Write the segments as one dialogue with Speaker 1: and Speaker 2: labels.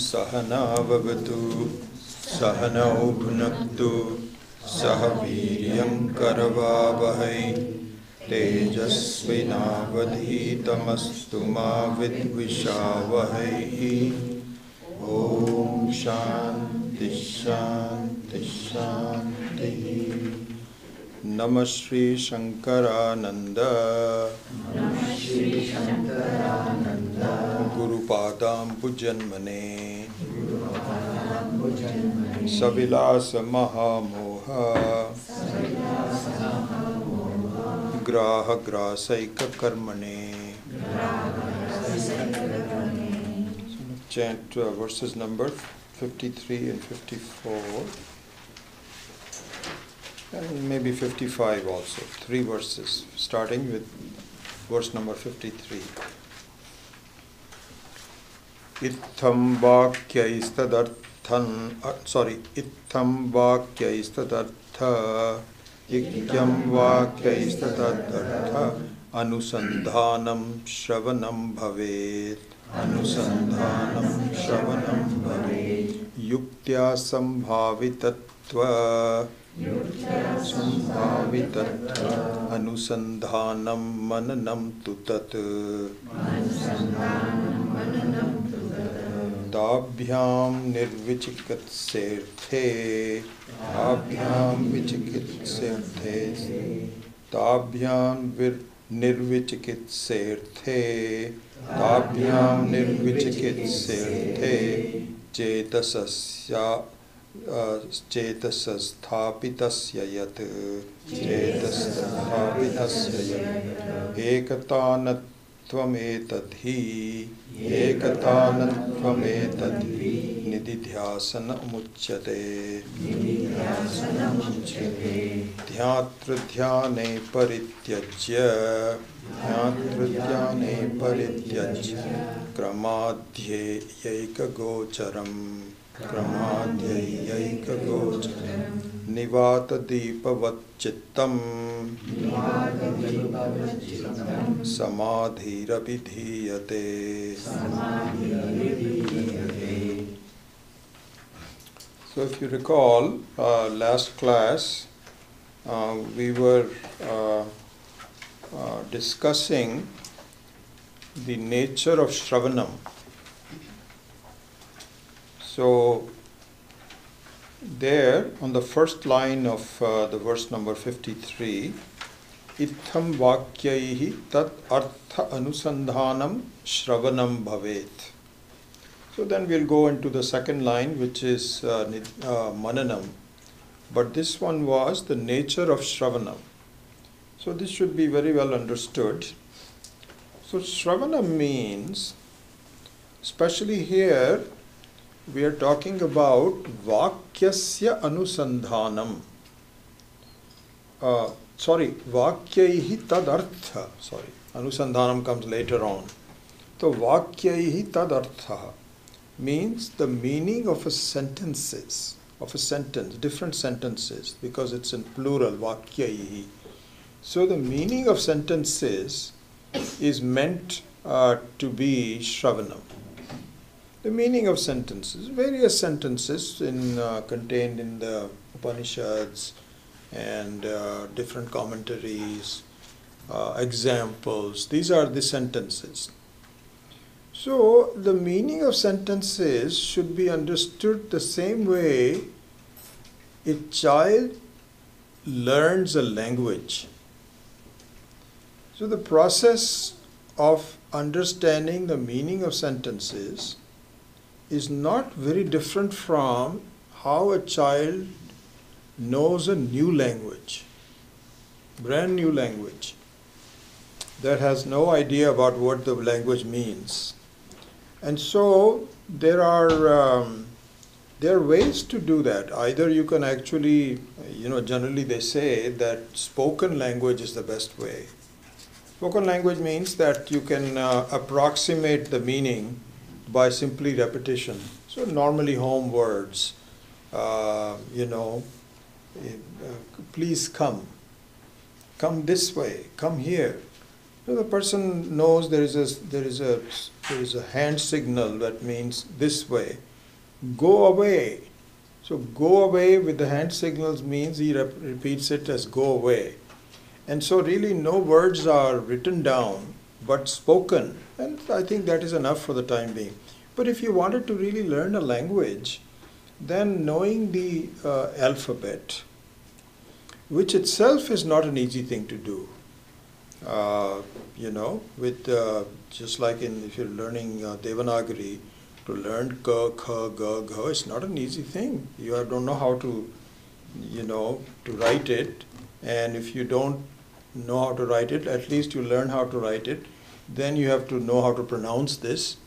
Speaker 1: सहना भवतु सहनौ भुनक्तु सह वीर्यं करवावहै तेजस्विनावधीतमस्तु मा विद्विषावहै। ॐ शान्ति शान्ति शान्तिः। नमः श्री शंकरानंद गुरुपादाम्बुजन्मने सविलास महामोह ग्राह ग्रासैक कर्मणे। Chant verses number 53 and 54 and maybe 55 also. 3 verses starting with verse number 53. Itham vakyaistadartha ikyam vakyaistadartha anusandhanam shravanam bhavet yuktya sambhavitatva anusandhanam mananam tu tat ताभ्याम निर्विचिकित्सेर्थे चेतसस्थापितस्य यत् एकतानत्वमेतद्धि निदिध्यासनमुच्यते। ध्यातृध्याने परित्यज्य क्रमाध्यैकगोचरम् निवातदीपवच्चित्तम् समाधिरभिधीयते। So if you recall, last class we were discussing the nature of Shravanam. So there on the first line of the verse number 53, Itham vakyaihi tat artha anusandhanam shravanam bhavet. So then we'll go into the second line, which is mananam. But this one was the nature of Shravanam. So this should be very well understood. So Shravanam means, especially here, we are talking about vakyasya anusandhanam. Vakyaihi tadartha. Anusandhanam comes later on. So vakyaihi tadartha means the meaning of a sentence, different sentences, because it's in plural, vakyaihi. So the meaning of sentences is meant to be Shravanam. The meaning of sentences, various sentences contained in the Upanishads and different commentaries, examples. These are the sentences. So the meaning of sentences should be understood the same way a child learns a language. So the process of understanding the meaning of sentences is not very different from how a child knows a new language, brand new language, that has no idea about what the language means. And so there are ways to do that. Either you can actually, generally they say that spoken language is the best way. Spoken language means that you can approximate the meaning by simply repetition. So normally home words, please come this way, come here, So the person knows there is a hand signal that means this way. Go away. So go away with the hand signals means he repeats it as go away. And so really no words are written down but spoken. And I think that is enough for the time being. But if you wanted to really learn a language, then knowing the alphabet, which itself is not an easy thing to do, with just like if you're learning Devanagari, to learn Ka, Kha, Ga, Gha, it's not an easy thing. You don't know how to, to write it. And if you don't know how to write it, at least you learn how to write it. Then you have to know how to pronounce this.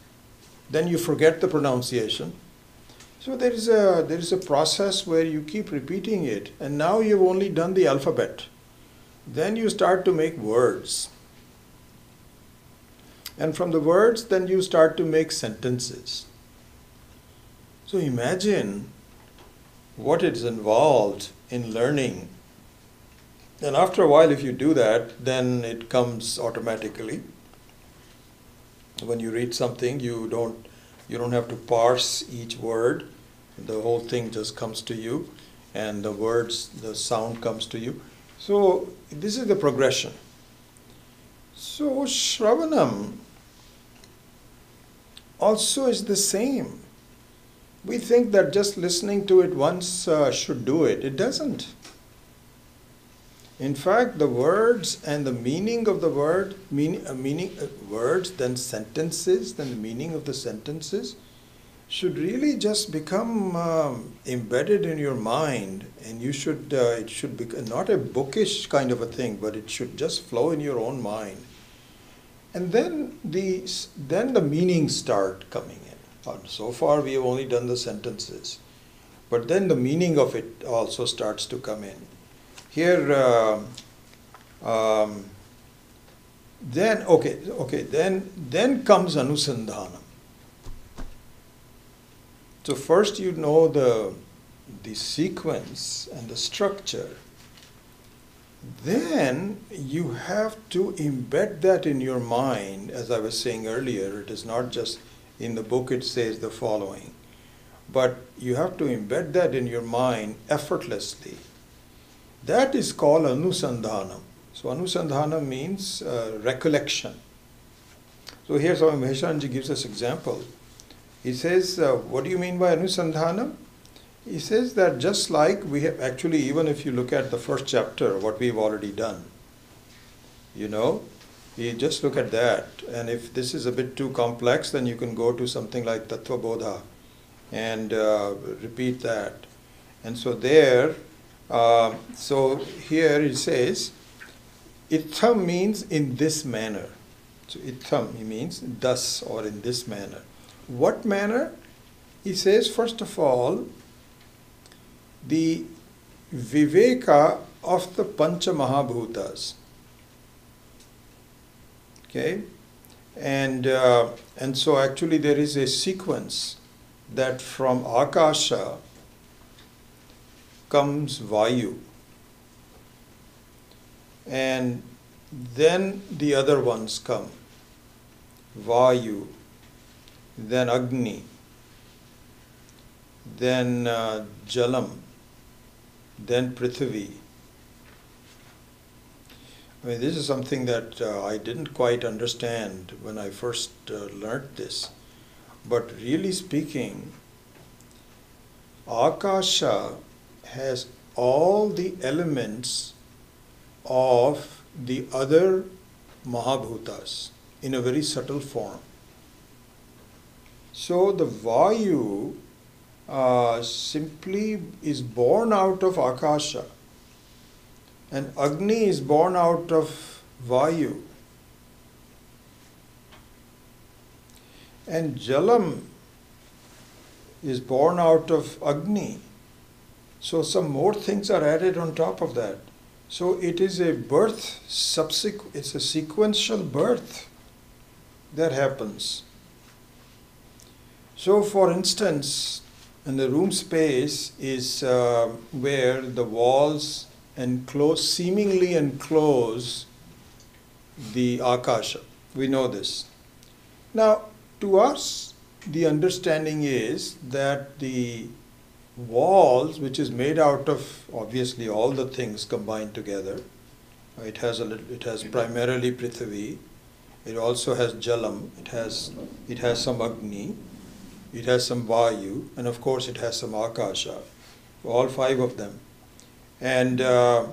Speaker 1: Then you forget the pronunciation. So there is a process where you keep repeating it, and now you've only done the alphabet. Then you start to make words. And from the words, then you start to make sentences. So imagine what is involved in learning. And after a while, if you do that, then it comes automatically. When you read something, you don't have to parse each word. The whole thing just comes to you, and the sound comes to you. So this is the progression. So Shravanam also is the same. We think that just listening to it once should do it. It doesn't. In fact, the words and the meaning of the word, words, then sentences, then the meaning of the sentences should really just become embedded in your mind, and it should be not a bookish kind of a thing, but it should just flow in your own mind. And then the meanings start coming in. So far we have only done the sentences, but then the meaning of it also starts to come in. Here, then comes Anusandhanam. So first you know the sequence and the structure. Then you have to embed that in your mind. As I was saying earlier, it is not just in the book it says the following, but you have to embed that in your mind effortlessly. That is called Anusandhanam. So Anusandhanam means recollection. So here Swami Maheshanji gives us example. He says, what do you mean by Anusandhanam? He says that just like we have actually, even if you look at the first chapter, what we've already done, you just look at that. And if this is a bit too complex, then you can go to something like Tattva Bodha and repeat that. And so there, so here it says, Itham means in this manner. So Itham, he means thus or in this manner. What manner? He says, first of all, the viveka of the Pancha Mahabhutas. Okay? And so actually there is a sequence that from Akasha comes Vayu. And then the other ones come. Vayu, then Agni, then Jalam, then Prithvi. I mean, this is something that I didn't quite understand when I first learnt this. But really speaking, Akasha has all the elements of the other Mahabhutas in a very subtle form. So the Vayu simply is born out of Akasha, and Agni is born out of Vayu, and Jalam is born out of Agni. So some more things are added on top of that. So it is a birth, it's a sequential birth that happens. So for instance, in the room space is where the walls seemingly enclose the Akasha. We know this. Now, to us, the understanding is that the walls, which is made out of obviously all the things combined together, it has primarily Prithvi, it also has Jalam, it has some Agni, it has some Vayu, and of course it has some Akasha, all five of them. And it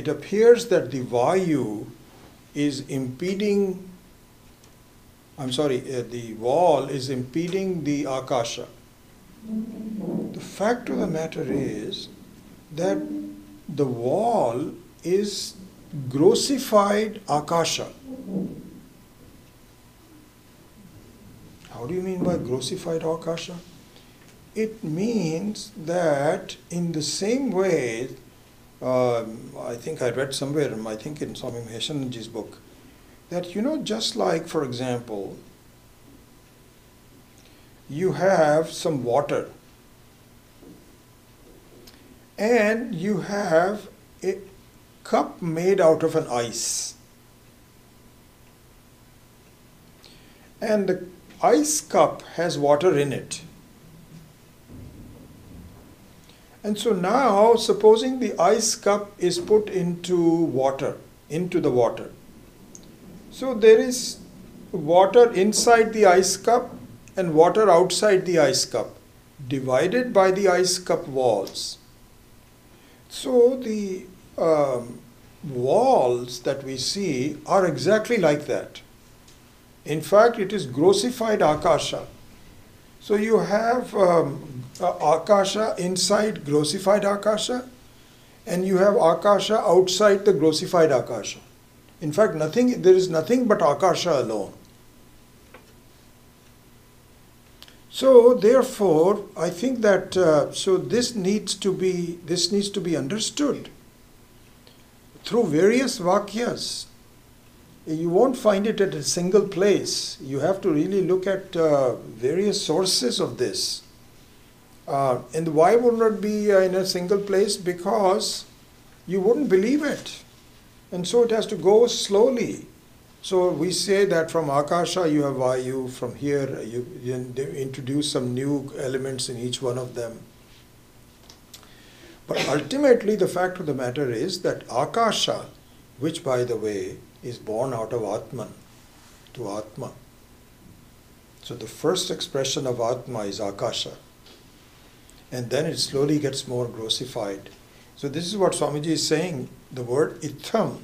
Speaker 1: appears that the Vayu is impeding, the wall is impeding the Akasha. The fact of the matter is that the wall is grossified Akasha. How do you mean by grossified Akasha? It means that in the same way, I think I read somewhere, I think in Swami Maheshanji's book, that just like, for example, you have some water and you have a cup made out of an ice, and the ice cup has water in it. And so now, supposing the ice cup is put into the water. So there is water inside the ice cup and water outside the ice cup, divided by the ice cup walls. So the walls that we see are exactly like that. In fact, it is grossified Akasha. So you have Akasha inside grossified Akasha, and you have Akasha outside the grossified Akasha. In fact, there is nothing but Akasha alone. So therefore, I think that this needs to be understood through various vakyas. You won't find it at a single place. You have to really look at various sources of this. And why would not be in a single place? Because you wouldn't believe it. And so it has to go slowly. So we say that from Akasha you have Vayu, from here you introduce some new elements in each one of them. But ultimately the fact of the matter is that Akasha, which by the way is born out of Atman to Atma. So the first expression of Atma is Akasha. And then it slowly gets more grossified. So this is what Swamiji is saying. The word itham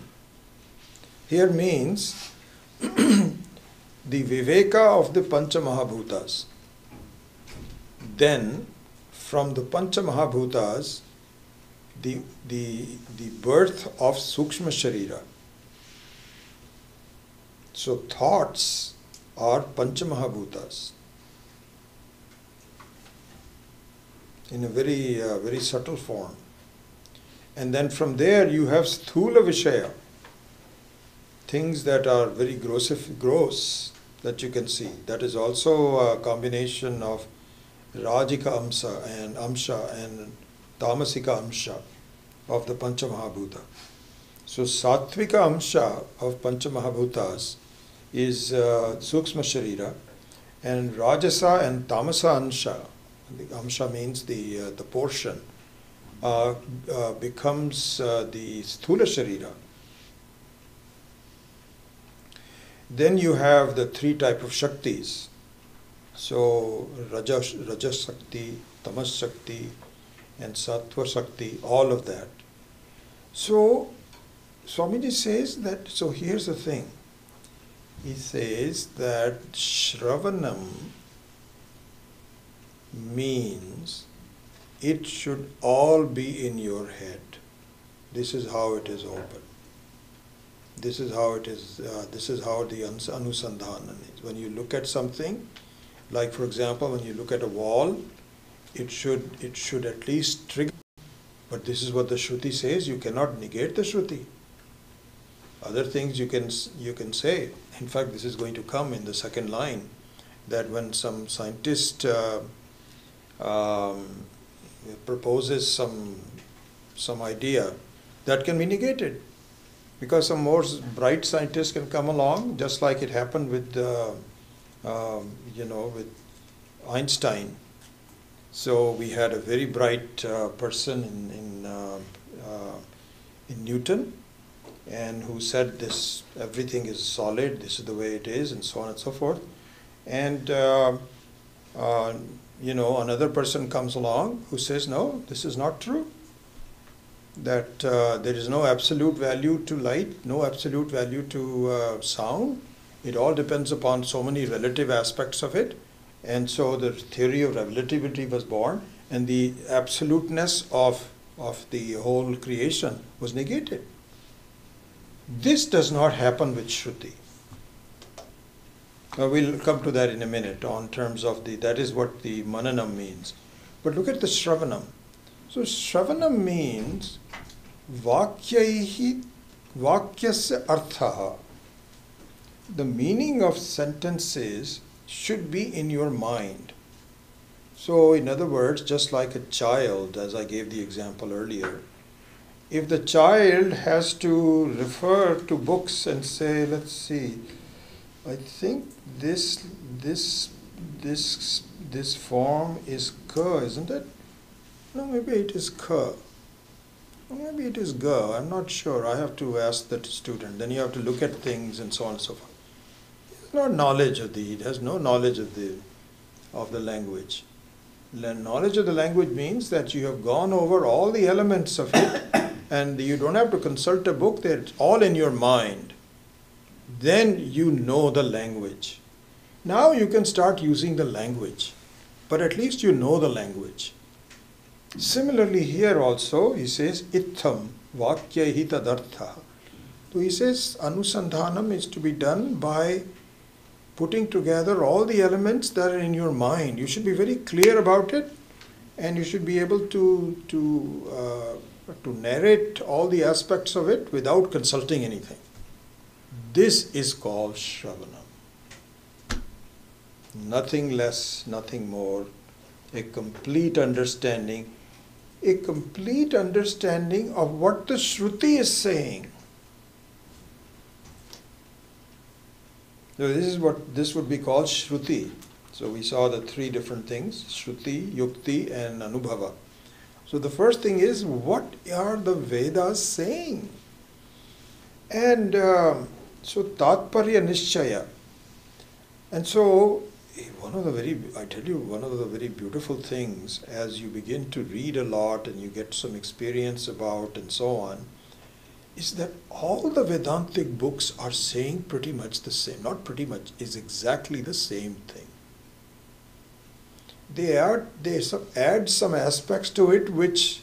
Speaker 1: here means the viveka of the Pancha Mahabhutas. Then from the Pancha Mahabhutas, the birth of Sukshma Sharira. So thoughts are Pancha Mahabhutas in a very subtle form. And then from there you have Sthula Vishaya, things that are very gross that you can see. That is also a combination of Rajika Amsha and Tamasika Amsha of the Pancha Mahabhuta. So Sattvika Amsha of Pancha Mahabhutas is Sukshma Sharira, and Rajasa and Tamasa Amsha, the Amsha means the portion, becomes the Sthula Sharira. Then you have the three type of Shaktis. So Rajas Shakti, Tamas Shakti, and Sattva Shakti, all of that. So Swamiji says that, so here's the thing. He says that Shravanam means it should all be in your head. This is how it is open. This is how it is. This is how the Anusandhana is. When you look at something, like for example, when you look at a wall, it should at least trigger. But this is what the Shruti says. You cannot negate the Shruti. Other things you can say. In fact, this is going to come in the second line, that when some scientist proposes some idea, that can be negated. because some more bright scientists can come along, just like it happened with, with Einstein. So we had a very bright person in Newton, and who said this, everything is solid, this is the way it is, and so on and so forth. And another person comes along who says, no, this is not true. That there is no absolute value to light, no absolute value to sound. It all depends upon so many relative aspects of it. And so the theory of relativity was born, and the absoluteness of the whole creation was negated. This does not happen with Shruti. We'll come to that in a minute on terms of that is what the Mananam means. But look at the Shravanam. So Shravanam means Vakyaihi Vakyasya Arthaha. The meaning of sentences should be in your mind. So in other words, just like a child, as I gave the example earlier, if the child has to refer to books and say, let's see, I think this form is ka, isn't it? No, maybe it is ka. Or maybe it is ga. I'm not sure. I have to ask the student. Then you have to look at things and so on and so forth. It's not knowledge of it has no knowledge of the language. Knowledge of the language means that you have gone over all the elements of it, and you don't have to consult a book. They're all in your mind. Then you know the language. Now you can start using the language, but at least you know the language. Similarly here also he says itham vakyaihi tadartha. So he says anusandhanam is to be done by putting together all the elements that are in your mind. You should be very clear about it, and you should be able to narrate all the aspects of it without consulting anything. This is called Shravanam. Nothing less, nothing more. A complete understanding of what the Shruti is saying. So this would be called Shruti. So we saw the three different things, Shruti, Yukti and Anubhava. So the first thing is, what are the Vedas saying? And so Tatparya Nishchaya. And so one of the very beautiful things as you begin to read a lot and you get some experience about and so on, is that all the Vedantic books are saying pretty much the same. Not pretty much, is exactly the same thing. They add some aspects to it which,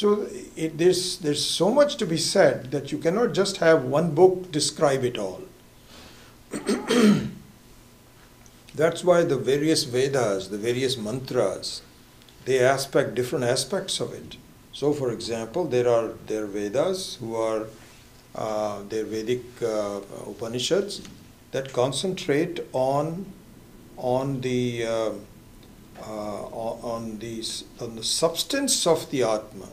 Speaker 1: there's so much to be said that you cannot just have one book describe it all. That's why the various Vedas, the various mantras, they different aspects of it. So for example, there are Vedas who are their Vedic Upanishads that concentrate on the substance of the Atma,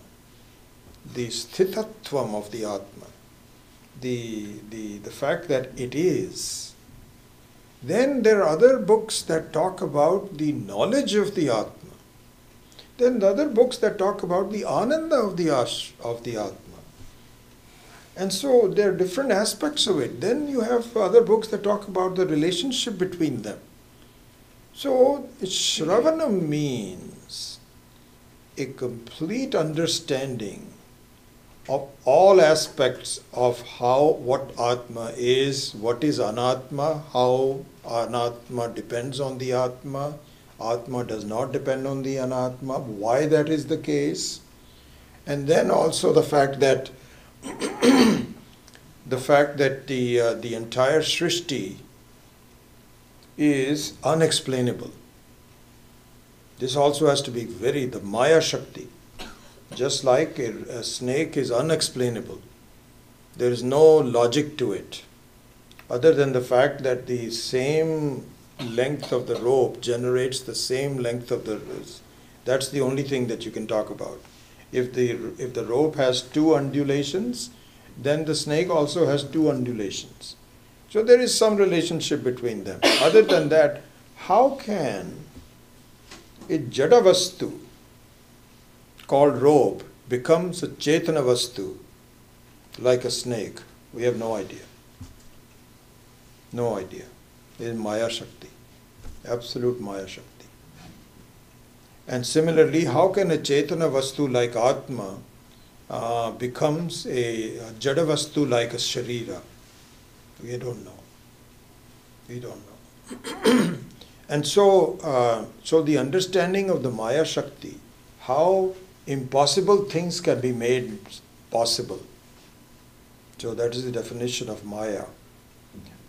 Speaker 1: the sthitatvam of the Atma, the fact that it is. Then there are other books that talk about the knowledge of the Atma. Then the other books that talk about the ananda of the Atma. And so there are different aspects of it. Then you have other books that talk about the relationship between them. So Shravana means a complete understanding of all aspects of what Atma is, what is Anatma, how Anatma depends on the Atma, Atma does not depend on the Anatma, why that is the case, and then also the fact that the entire Srishti is unexplainable. This also has to be the Maya Shakti. Just like a snake is unexplainable. There is no logic to it, other than the fact that the same length of the rope generates the same length of the... That's the only thing that you can talk about. If the rope has two undulations then the snake also has two undulations. So there is some relationship between them. Other than that, how can a jada vastu called rope becomes a chetana vastu like a snake? We have no idea. No idea. It is Maya Shakti, absolute Maya Shakti. And similarly, how can a chetana vastu like Atma becomes a jada vastu like a sharira? We don't know. We don't know. And so the understanding of the Maya Shakti, how impossible things can be made possible. So that is the definition of Maya.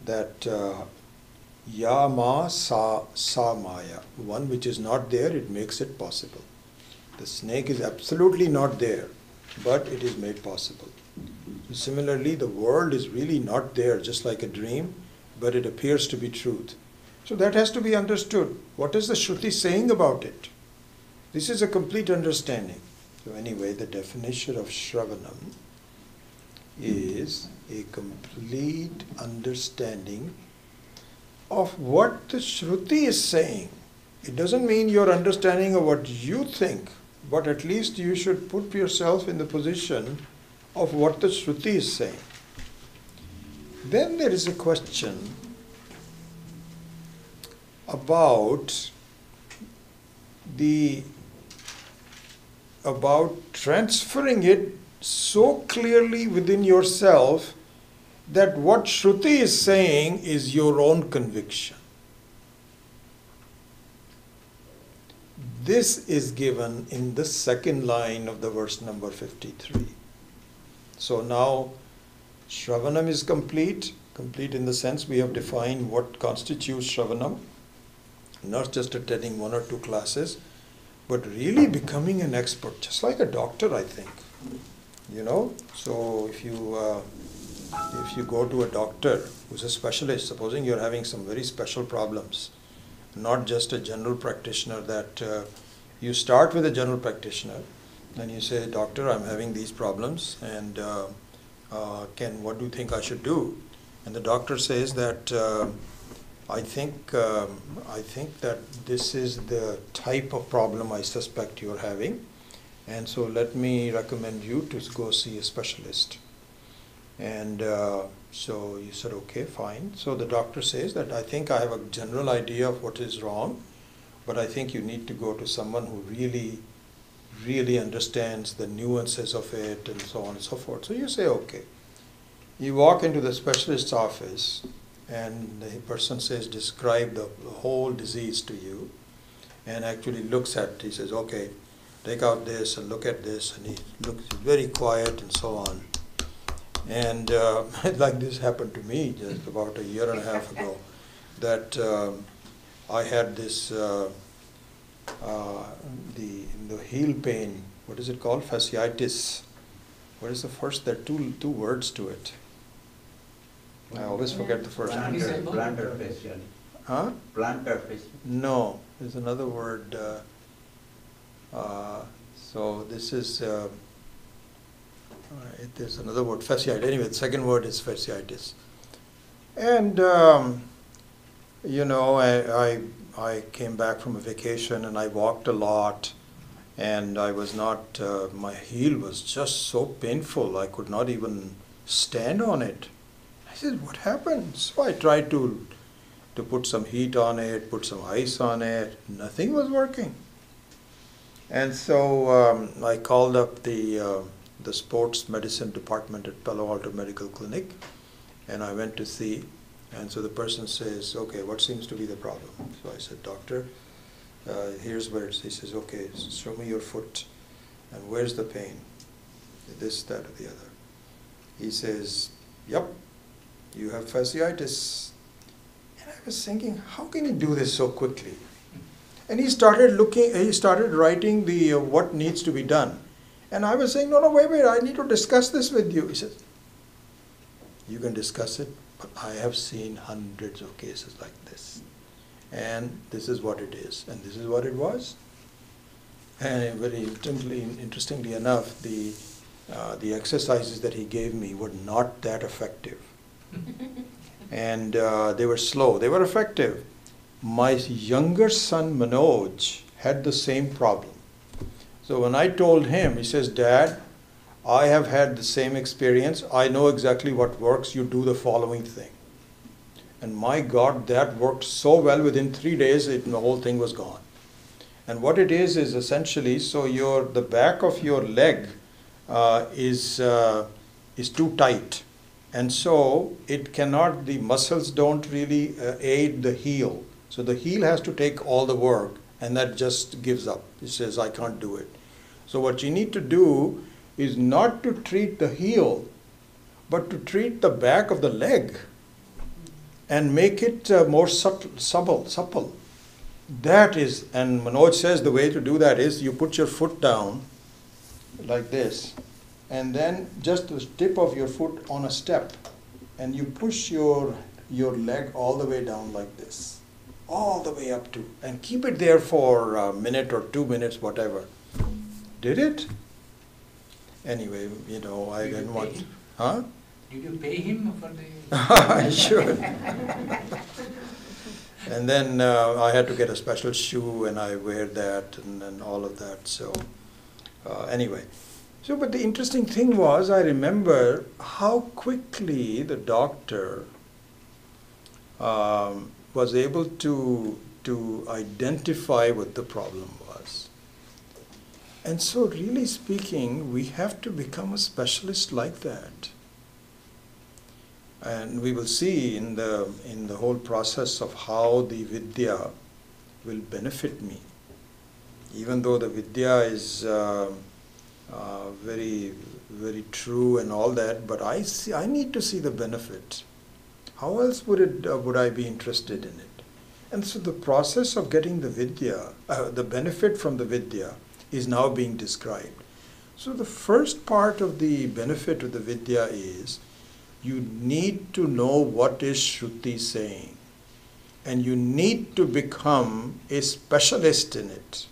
Speaker 1: That ya ma sa maya. One which is not there, it makes it possible. The snake is absolutely not there, but it is made possible. Similarly, the world is really not there, just like a dream, but it appears to be truth. So that has to be understood. What is the Shruti saying about it? This is a complete understanding. So anyway, the definition of Shravanam is a complete understanding of what the Shruti is saying. It doesn't mean your understanding of what you think, but at least you should put yourself in the position of what the Shruti is saying. Then there is a question about transferring it so clearly within yourself that what Shruti is saying is your own conviction. This is given in the second line of the verse number 53. So now Shravanam is complete in the sense we have defined what constitutes Shravanam, not just attending one or two classes, but really becoming an expert, just like a doctor, I think. So if you go to a doctor who's a specialist, supposing you're having some very special problems, not just a general practitioner, that you start with a general practitioner and you say, doctor, I'm having these problems, and what do you think I should do? And the doctor says that I think that this is the type of problem I suspect you're having, and so let me recommend you to go see a specialist. And so you said, okay, fine. So the doctor says that I think I have a general idea of what is wrong, but I think you need to go to someone who really, really understands the nuances of it and so on and so forth. So you say, okay. You walk into the specialist's office and the person says, describe the whole disease to you, and actually looks at it. He says, okay, take out this and look at this, and he looks very quiet and so on. And like this happened to me just about a year and a half ago, that I had this, the heel pain, what is it called? Fasciitis. What is the first? There are two words to it. I always forget the first one.
Speaker 2: Plantar fasciitis.
Speaker 1: Huh?
Speaker 2: Plantar fasciitis.
Speaker 1: No, there's another word. So this is, there's another word, fasciitis. Anyway, the second word is fasciitis. And, I came back from a vacation and I walked a lot, and I was not, my heel was just so painful, I could not even stand on it. I said, what happened? So I tried to put some heat on it, put some ice on it. Nothing was working. And so I called up the sports medicine department at Palo Alto Medical Clinic, and I went to see. And so the person says, okay, what seems to be the problem? So I said, doctor, here's where it is. He says, okay, show me your foot. And where's the pain? This, that, or the other. He says, yep, you have fasciitis. And I was thinking, how can he do this so quickly? And he started writing the what needs to be done. And I was saying, no, wait, I need to discuss this with you. He says, you can discuss it, but I have seen hundreds of cases like this. And this is what it is, and this is what it was. And very interestingly enough, the the exercises that he gave me were not that effective. And they were slow. They were effective. My younger son Manoj had the same problem. So when I told him, he says, "Dad, I have had the same experience. I know exactly what works. You do the following thing." And my God, that worked so well. Within 3 days, the whole thing was gone. And what it is essentially, so the back of your leg is too tight. And so it cannot, the muscles don't really aid the heel. So the heel has to take all the work, and that just gives up. It says, "I can't do it." So what you need to do is not to treat the heel, but to treat the back of the leg and make it more supple. That is, and Manoj says the way to do that is you put your foot down like this, and then just the tip of your foot on a step, and you push your leg all the way down like this, all the way up to, and keep it there for a minute or 2 minutes, whatever. Did it? Anyway, I didn't want. Huh?
Speaker 3: Did you pay him for the...
Speaker 1: I should. And then I had to get a special shoe, and I wear that, and all of that. So anyway. So, but the interesting thing was, I remember how quickly the doctor was able to identify what the problem was. And so really speaking, we have to become a specialist like that. And we will see in the whole process of how the Vidya will benefit me. Even though the Vidya is very, very true and all that, but I need to see the benefit. How else would I be interested in it? And so the process of getting the Vidya, the benefit from the Vidya, is now being described. So the first part of the benefit of the Vidya is you need to know what is Shruti saying, and you need to become a specialist in it.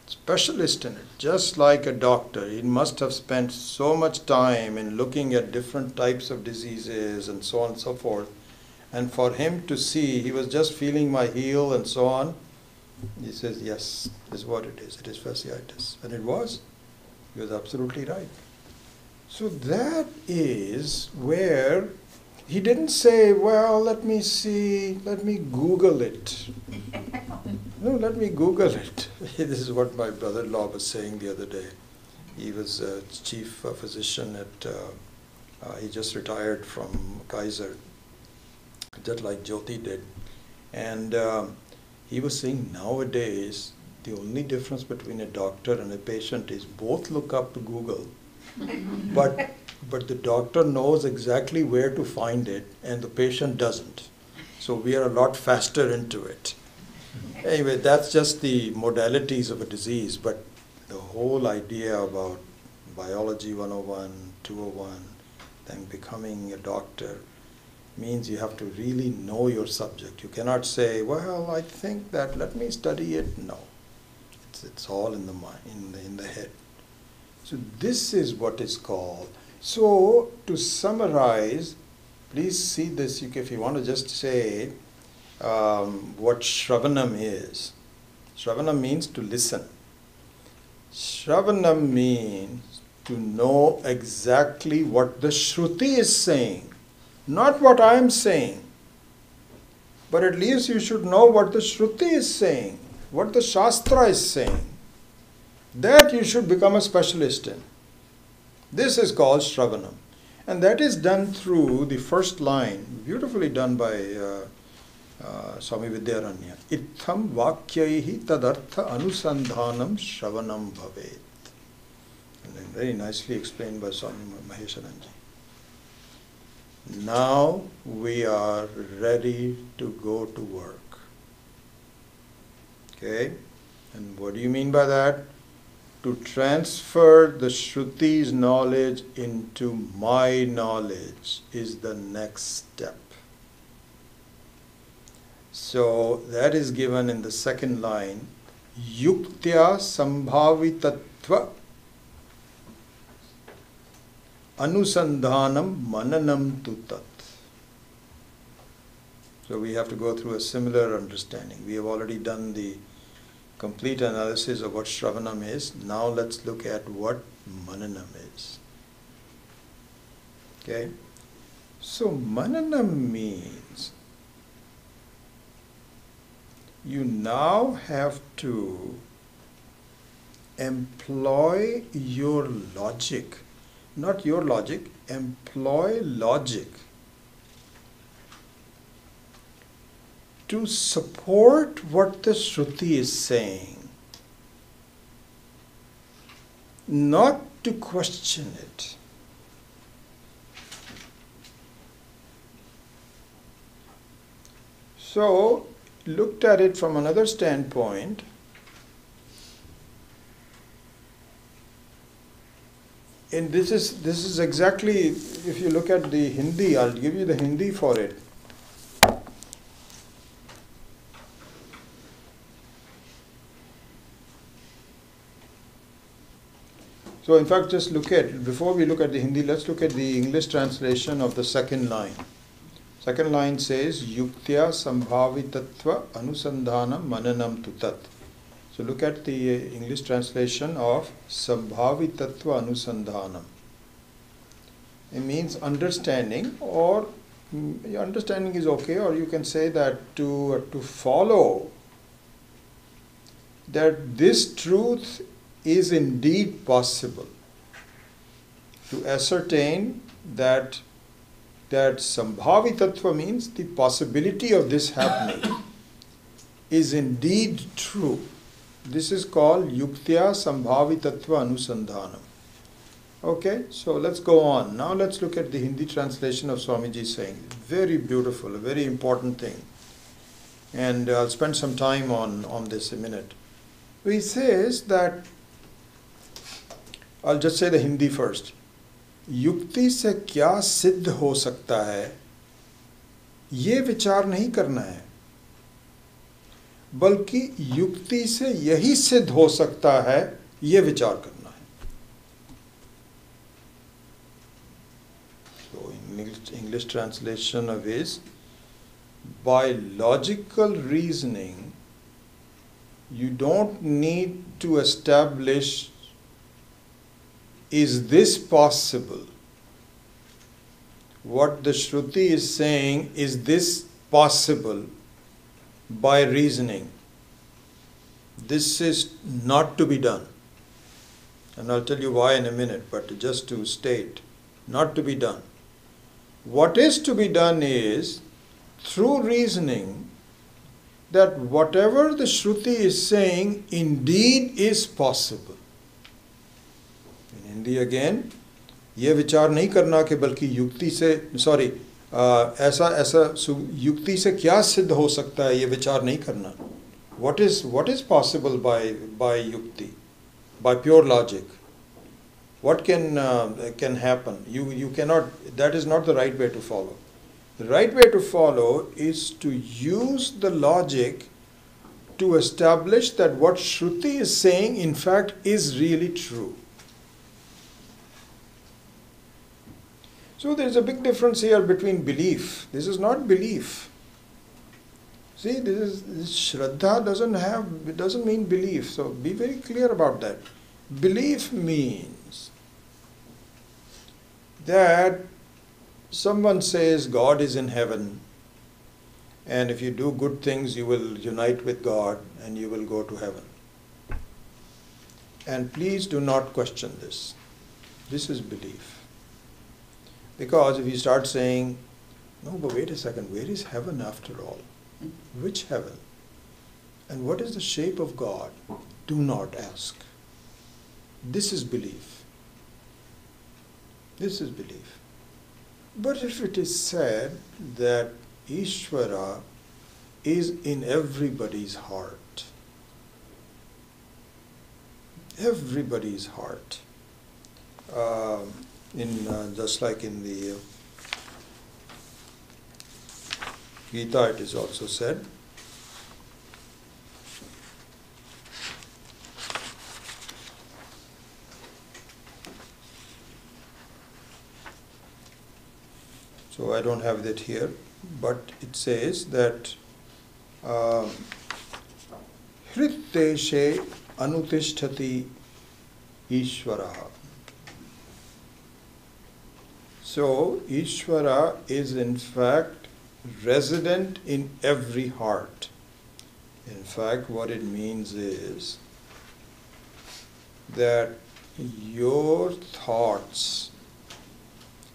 Speaker 1: Specialist in it, just like a doctor. He must have spent so much time in looking at different types of diseases and so on and so forth. And for him to see, he was just feeling my heel and so on. He says, "Yes, this is what it is. It is fasciitis." And it was. He was absolutely right. So that is where he didn't say, "Well, let me see, let me Google it." No, let me Google it. This is what my brother-in-law was saying the other day. He was a chief physician at, he just retired from Kaiser, just like Jyoti did. And he was saying nowadays, the only difference between a doctor and a patient is both look up to Google, but the doctor knows exactly where to find it and the patient doesn't. So we are a lot faster into it. Anyway, that's just the modalities of a disease, but the whole idea about biology 101, 201, then becoming a doctor means you have to really know your subject. You cannot say, "Well, I think that, let me study it." No, it's all in the mind, in the head. So this is what is called. So to summarize, please see this. If you want to just say what Shravanam is. Shravanam means to listen. Shravanam means to know exactly what the Shruti is saying, not what I am saying. But at least you should know what the Shruti is saying, what the Shastra is saying. That you should become a specialist in. This is called Shravanam. And that is done through the first line, beautifully done by Swami Vidyaranya. Itham vakyaihi tadartha anusandhanam shravanam bhavet. And then very nicely explained by Swami Mahesharanji. Now we are ready to go to work. Okay? And what do you mean by that? To transfer the Shruti's knowledge into my knowledge is the next step. So that is given in the second line. Yuktya sambhavitatva Anusandhanam mananam tu tat. So we have to go through a similar understanding. We have already done the complete analysis of what Shravanam is. Now let's look at what Mananam is. Okay? So Mananam means you now have to employ your logic, not your logic, employ logic to support what the Shruti is saying, not to question it. So, looked at it from another standpoint, and this is exactly, if you look at the Hindi, I'll give you the Hindi for it. So in fact, just look at, before we look at the Hindi, let's look at the English translation of the second line. Second line says, Yuktya sambhavitatva anusandhanam mananam tu tat. So look at the English translation of sambhavitatva anusandhanam. It means understanding, or understanding is okay, or you can say that to follow that this truth is indeed possible, to ascertain that sambhavitatva means the possibility of this happening is indeed true. This is called yuktya sambhavitatva anusandhanam. Okay, so let's go on. Now let's look at the Hindi translation of Swamiji saying. Very beautiful, a very important thing. And I'll spend some time on this in a minute. He says that, I'll just say the Hindi first. युक्ति से क्या सिद्ध हो सकता है, ये विचार नहीं करना है, बल्कि युक्ति से यही सिद्ध हो सकता है, ये विचार करना है. So English translation of is, by logical reasoning, you don't need to establish, is this possible? What the Shruti is saying, is this possible? By reasoning. This is not to be done. And I'll tell you why in a minute, but just to state, not to be done. What is to be done is, through reasoning, that whatever the Shruti is saying indeed is possible. Hindi again, ये विचार नहीं करना कि बल्कि युक्ति से ऐसा युक्ति से क्या सिद्ध हो सकता है, ये विचार नहीं करना. What is possible by yukti, by pure logic? What can happen? You cannot. That is not the right way to follow. The right way to follow is to use the logic to establish that what Shruti is saying in fact is really true. So there is a big difference here between belief. This is not belief. See, this Shraddha doesn't mean belief. So be very clear about that. Belief means that someone says God is in heaven, and if you do good things, you will unite with God and you will go to heaven. And please do not question this. This is belief. Because if you start saying, no, but wait a second, where is heaven after all? Which heaven? And what is the shape of God? Do not ask. This is belief. This is belief. But if it is said that Ishvara is in everybody's heart, everybody's heart, just like in the Gita it is also said, So I don't have that here, but it says that Hritteshe Anutishtati Ishvaraha. So Ishvara is in fact resident in every heart. In fact, what it means is that your thoughts,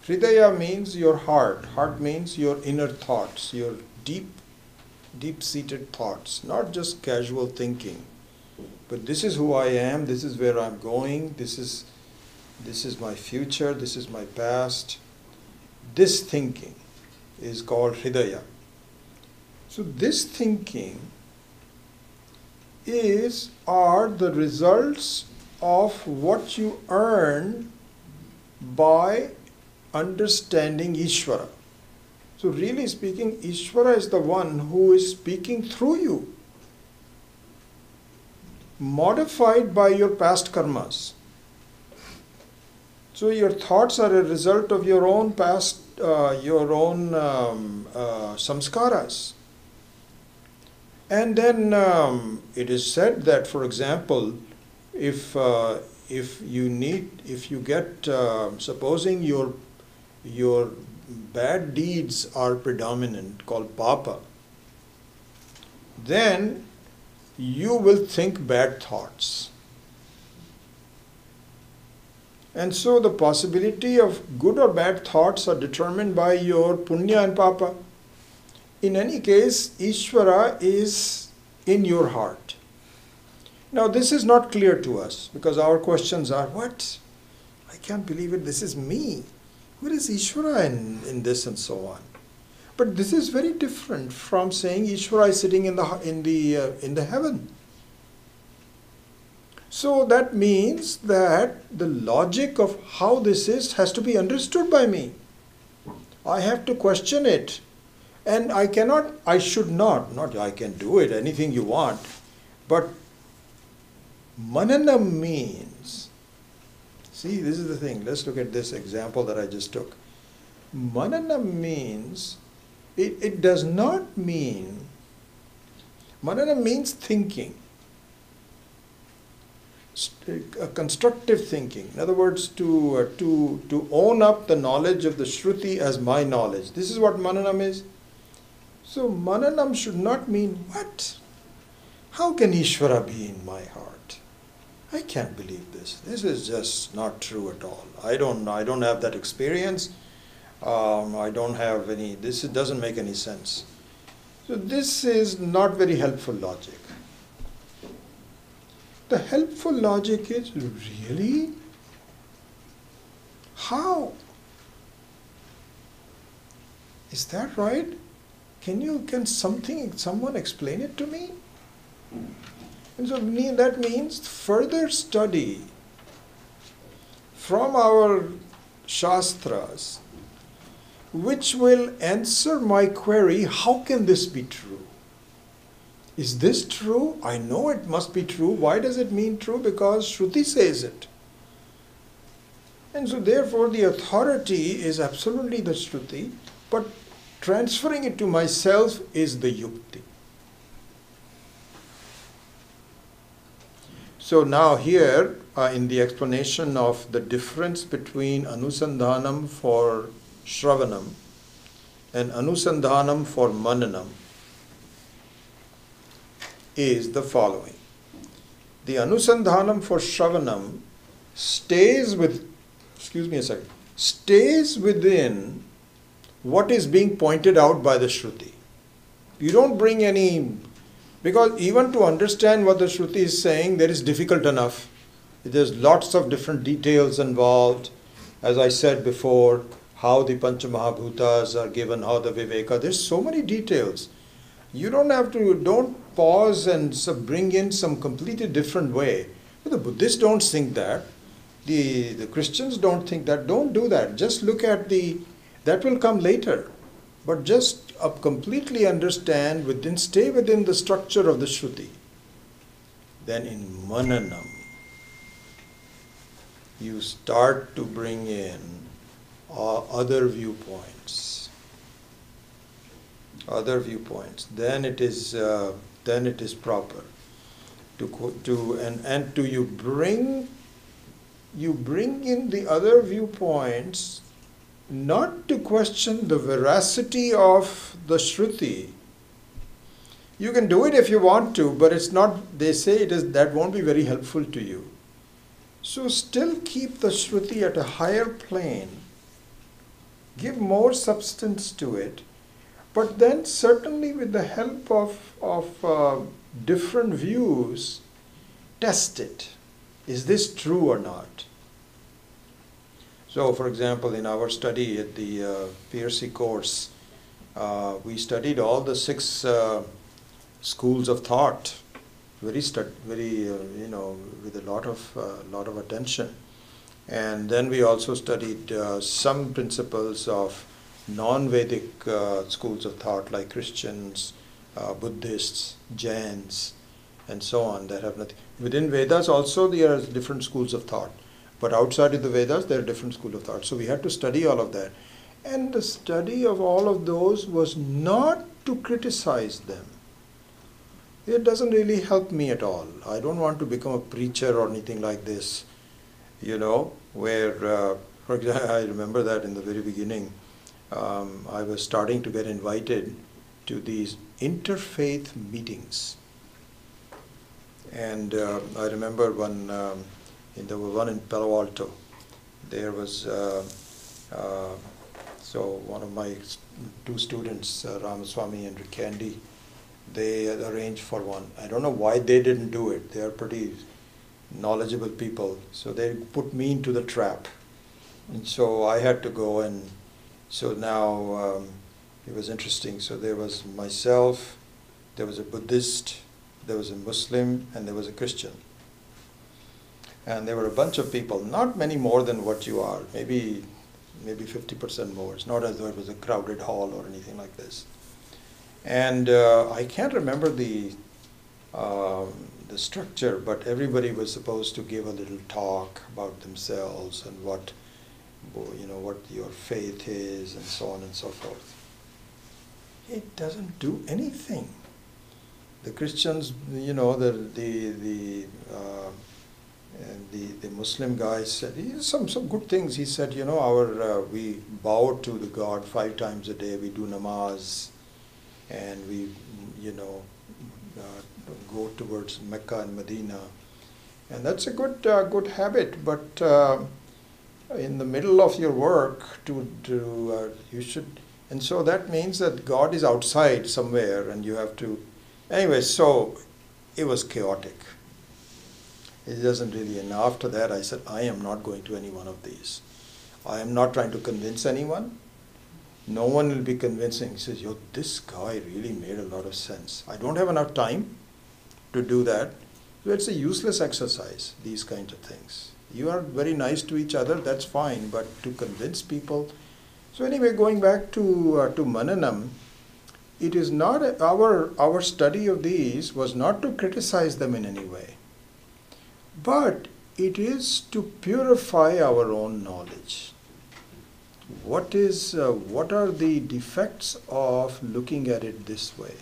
Speaker 1: Hridaya means your heart, heart means your inner thoughts, your deep-seated thoughts, not just casual thinking, but this is who I am, this is where I'm going, this is my future, this is my past. This thinking is called Hridaya. So this thinking are the results of what you earn by understanding Ishvara. So really speaking, Ishvara is the one who is speaking through you, modified by your past karmas. So your thoughts are a result of your own past, samskaras. And then it is said that, for example, if you get, supposing your bad deeds are predominant, called papa, then you will think bad thoughts. And so the possibility of good or bad thoughts are determined by your punya and papa. In any case, Ishvara is in your heart. Now this is not clear to us because our questions are, what? I can't believe it, this is me. Where is Ishvara in this and so on? But this is very different from saying Ishvara is sitting in the heaven. So that means that the logic of how this is has to be understood by me. I have to question it. And I can do it, anything you want. But manana means, see, this is the thing. Let's look at this example that I just took. Manana means, it does not mean, manana means thinking. Constructive thinking. In other words, to own up the knowledge of the Shruti as my knowledge. This is what mananam is. So mananam should not mean, what? How can Ishvara be in my heart? I can't believe this. This is just not true at all. I don't have that experience. I don't have any, this doesn't make any sense. So this is not very helpful logic. The helpful logic is, really? How? Is that right? Can someone explain it to me? And so that means further study from our Shastras, which will answer my query, how can this be true? Is this true? I know it must be true. Why does it mean true? Because Shruti says it. And so therefore the authority is absolutely the Shruti, but transferring it to myself is the Yukti. So now here, in the explanation of the difference between Anusandhanam for Shravanam and Anusandhanam for Mananam, is the following. The Anusandhanam for Shravanam stays within what is being pointed out by the Shruti. You don't bring any, because even to understand what the Shruti is saying, there is difficult enough. There's lots of different details involved. As I said before, how the Pancha Mahabhutas are given, how the Viveka, there's so many details. You don't pause and bring in some completely different way. The Buddhists don't think that. The Christians don't think that. Don't do that. Just look at that will come later. But just completely understand, stay within the structure of the Shruti. Then in Mananam, you start to bring in other viewpoints. other viewpoints, then it is proper to you bring in the other viewpoints, not to question the veracity of the Shruti. You can do it if you want to, but it's not, they say that won't be very helpful to you. So still keep the Shruti at a higher plane, give more substance to it, but then certainly with the help of different views, test it. Is this true or not? So, for example, in our study at the PRC course, we studied all the 6 schools of thought, with a lot of attention, and then we also studied some principles of non-Vedic schools of thought, like Christians, Buddhists, Jains, and so on, that have nothing. Within Vedas also there are different schools of thought, but outside of the Vedas there are different schools of thought. So we had to study all of that. And the study of all of those was not to criticize them. It doesn't really help me at all. I don't want to become a preacher or anything like this, where, for example, I remember that in the very beginning, I was starting to get invited to these interfaith meetings. And I remember there was one in Palo Alto. There was, so one of my 2 students, Ramaswamy and Candy, they arranged for one. I don't know why they didn't do it. They are pretty knowledgeable people. So they put me into the trap. And so I had to go, and so now it was interesting. So there was myself, there was a Buddhist, there was a Muslim, and there was a Christian. And there were a bunch of people, not many more than what you are, maybe 50% more. It's not as though it was a crowded hall or anything like this. And I can't remember the structure, but everybody was supposed to give a little talk about themselves and what your faith is, and so on and so forth. It doesn't do anything. The Christians, the Muslim guy said some good things. He said, we bow to the God 5 times a day. We do namaz, and we, go towards Mecca and Medina, and that's a good habit. But in the middle of your work, you should, and so that means that God is outside somewhere, and you have to. Anyway, so it was chaotic. It doesn't really, and after that I said, I am not going to any one of these. I am not trying to convince anyone. No one will be convincing. He says, this guy really made a lot of sense. I don't have enough time to do that. So it's a useless exercise, these kinds of things. You are very nice to each other, that's fine, but to convince people. So anyway, going back to Mananam, it is not our study of these was not to criticize them in any way, but it is to purify our own knowledge. What are the defects of looking at it this way?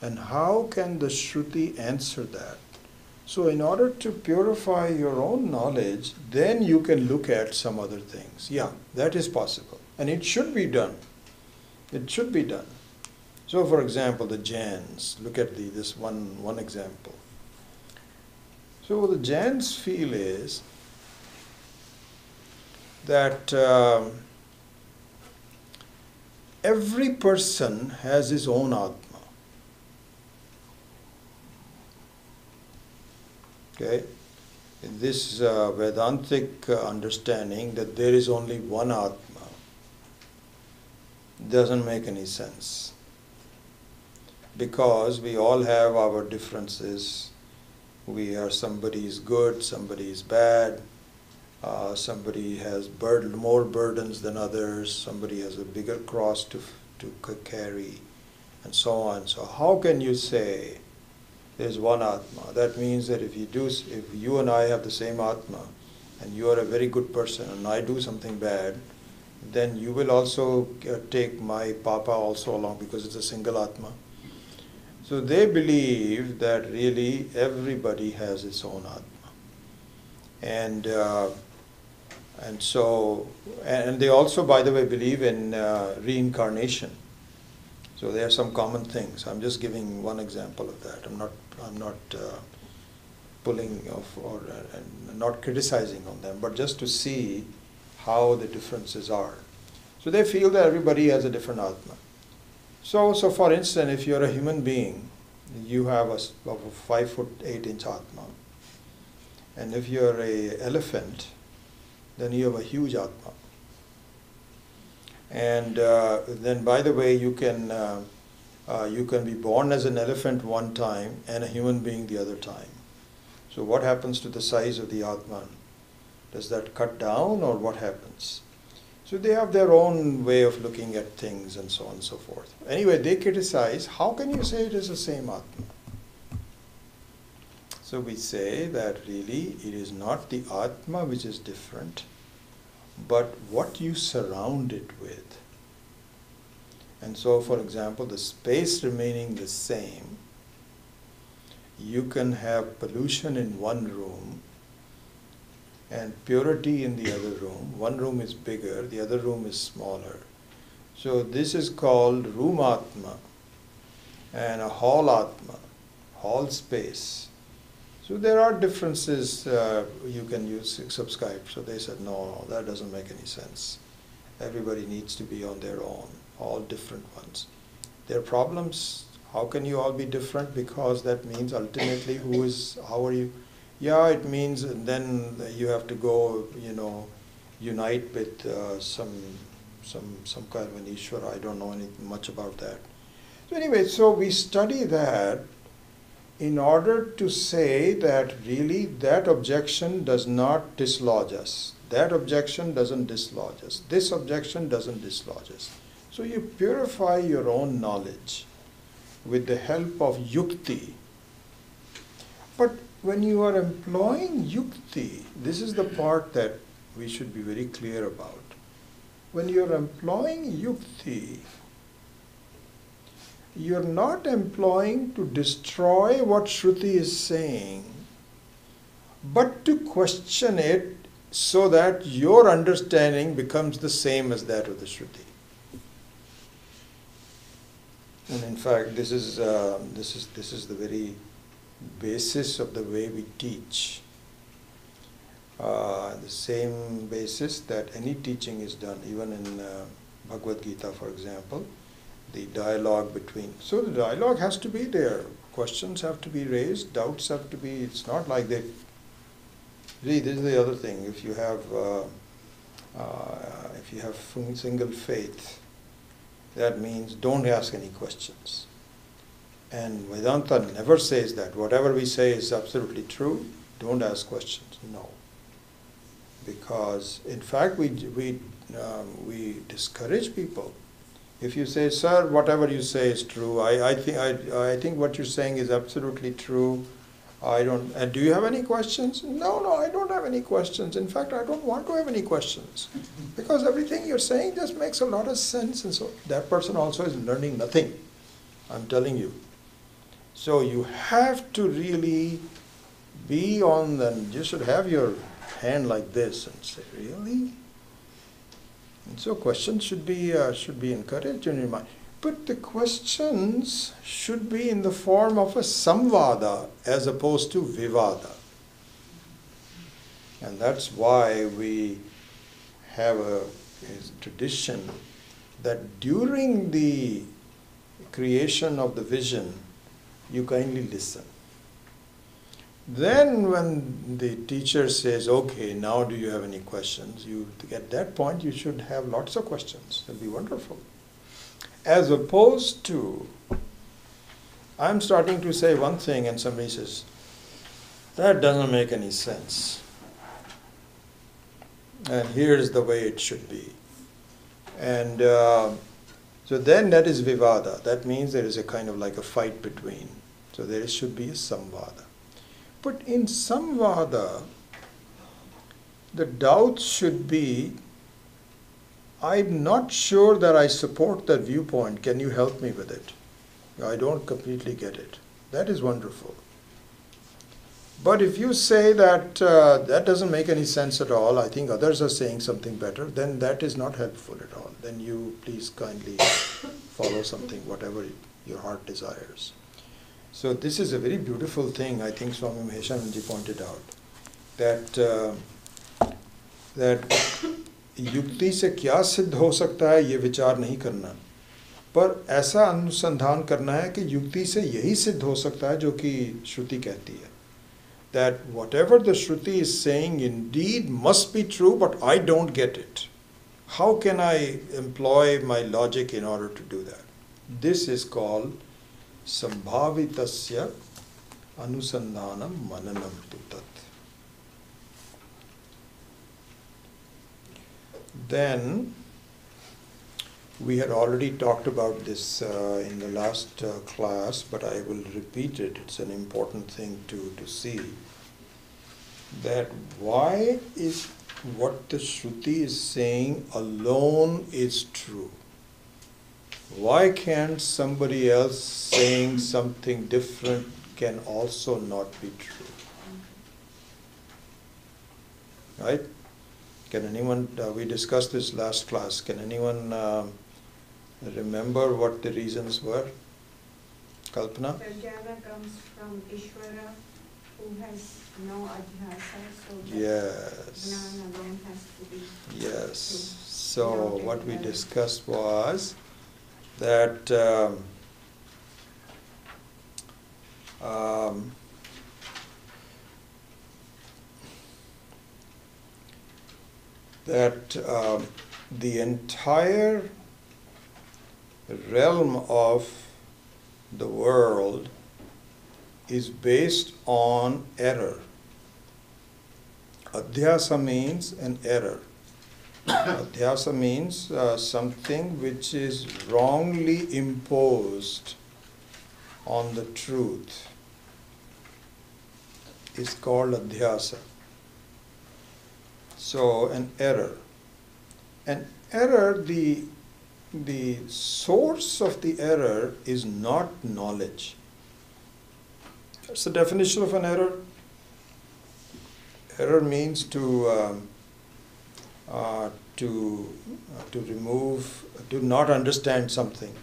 Speaker 1: And how can the Shruti answer that? So in order to purify your own knowledge, then you can look at some other things. Yeah, that is possible. And it should be done. It should be done. So for example, the Jains, look at this one example. So what the Jains feel is that every person has his own Atma. Okay? This Vedantic understanding that there is only one Atma doesn't make any sense, because we all have our differences. Somebody is good, somebody is bad, somebody has more burdens than others, somebody has a bigger cross to carry, and so on. So how can you say there's one Atma? That means that if you and I have the same Atma, and you are a very good person and I do something bad, then you will also take my Papa also along, because it's a single Atma. So they believe that really everybody has its own Atma. And they also, by the way, believe in reincarnation. So there are some common things. I'm just giving one example of that. I'm not pulling off or not criticizing on them, but just to see how the differences are. So they feel that everybody has a different Atma. So for instance, if you're a human being, you have a 5'8" Atma. And if you're an elephant, then you have a huge Atma. And then, by the way, you can be born as an elephant one time and a human being the other time. So what happens to the size of the Atman? Does that cut down, or what happens? So they have their own way of looking at things and so on and so forth. Anyway, they criticize, how can you say it is the same Atma? So we say that really it is not the Atma which is different, but what you surround it with. And so, for example, the space remaining the same, you can have pollution in one room and purity in the other room. One room is bigger, the other room is smaller. So this is called room Atma and a hall Atma, hall space. So there are differences you can use, subscribe. So they said, no, that doesn't make any sense. Everybody needs to be on their own, all different ones. Their problems, how can you all be different? Because that means ultimately how are you? Yeah, it means then you have to go, unite with some kind of an Ishvara. I don't know much about that. So anyway, so we study that in order to say that really that objection does not dislodge us. That objection doesn't dislodge us. This objection doesn't dislodge us. So you purify your own knowledge with the help of yukti. But when you are employing yukti, this is the part that we should be very clear about. When you are employing yukti, you're not employing to destroy what Shruti is saying, but to question it so that your understanding becomes the same as that of the Shruti. And in fact, this is the very basis of the way we teach. The same basis that any teaching is done, even in Bhagavad Gita, for example. The dialogue between, so the dialogue has to be there. Questions have to be raised, doubts have to be, it's not like they, see, this is the other thing, if you have single faith, that means don't ask any questions. And Vedanta never says that. Whatever we say is absolutely true, don't ask questions. No. Because in fact we discourage people. If you say, sir, whatever you say is true, I think what you're saying is absolutely true. Do you have any questions? No, I don't have any questions. In fact, I don't want to have any questions. Because everything you're saying just makes a lot of sense. And so that person also is learning nothing. I'm telling you. So you have to really be on you should have your hand like this and say, really? And so questions should be encouraged in your mind. But the questions should be in the form of a samvada as opposed to vivada. And that's why we have a tradition that during the creation of the vision, you kindly listen. Then when the teacher says, okay, now do you have any questions? At that point you should have lots of questions. It'll be wonderful. As opposed to, I'm starting to say one thing and somebody says, that doesn't make any sense. And here's the way it should be. And so then that is vivada. That means there is a kind of like a fight between. So there should be a samvada. But in samvada, the doubts should be I'm not sure that I support that viewpoint. Can you help me with it? I don't completely get it. That is wonderful. But if you say that that doesn't make any sense at all, I think others are saying something better, then that is not helpful at all. Then you please kindly follow something, whatever your heart desires. So this is a very beautiful thing, I think Swami Maheshananji pointed out, that युक्ति से क्या सिद्ध हो सकता है ये विचार नहीं करना, पर ऐसा अनुसंधान करना है कि युक्ति से यही सिद्ध हो सकता है जो कि श्रुति कहती है, that whatever the Shruti is saying indeed must be true, but I don't get it. How can I employ my logic in order to do that? This is called Sambhavitasya Anusandhanam Mananam tu tat. Then, we had already talked about this in the last class, but I will repeat it. It's an important thing to see. That why is what the Shruti is saying alone is true? Why can't somebody else saying something different can also not be true? Right? Can anyone, we discussed this last class, can anyone remember what the reasons were? Kalpana?
Speaker 4: The jnana comes from Ishvara, who has no adhyasa, so
Speaker 1: Yes.
Speaker 4: jnana alone has to be
Speaker 1: Yes.
Speaker 4: true.
Speaker 1: So
Speaker 4: Without
Speaker 1: what
Speaker 4: any
Speaker 1: we
Speaker 4: other.
Speaker 1: discussed was that the entire realm of the world is based on error. Adhyasa means an error. Adhyasa means something which is wrongly imposed on the truth is called adhyasa. So an error. An error, the source of the error is not knowledge. That's the definition of an error. Error means to remove, to not understand something.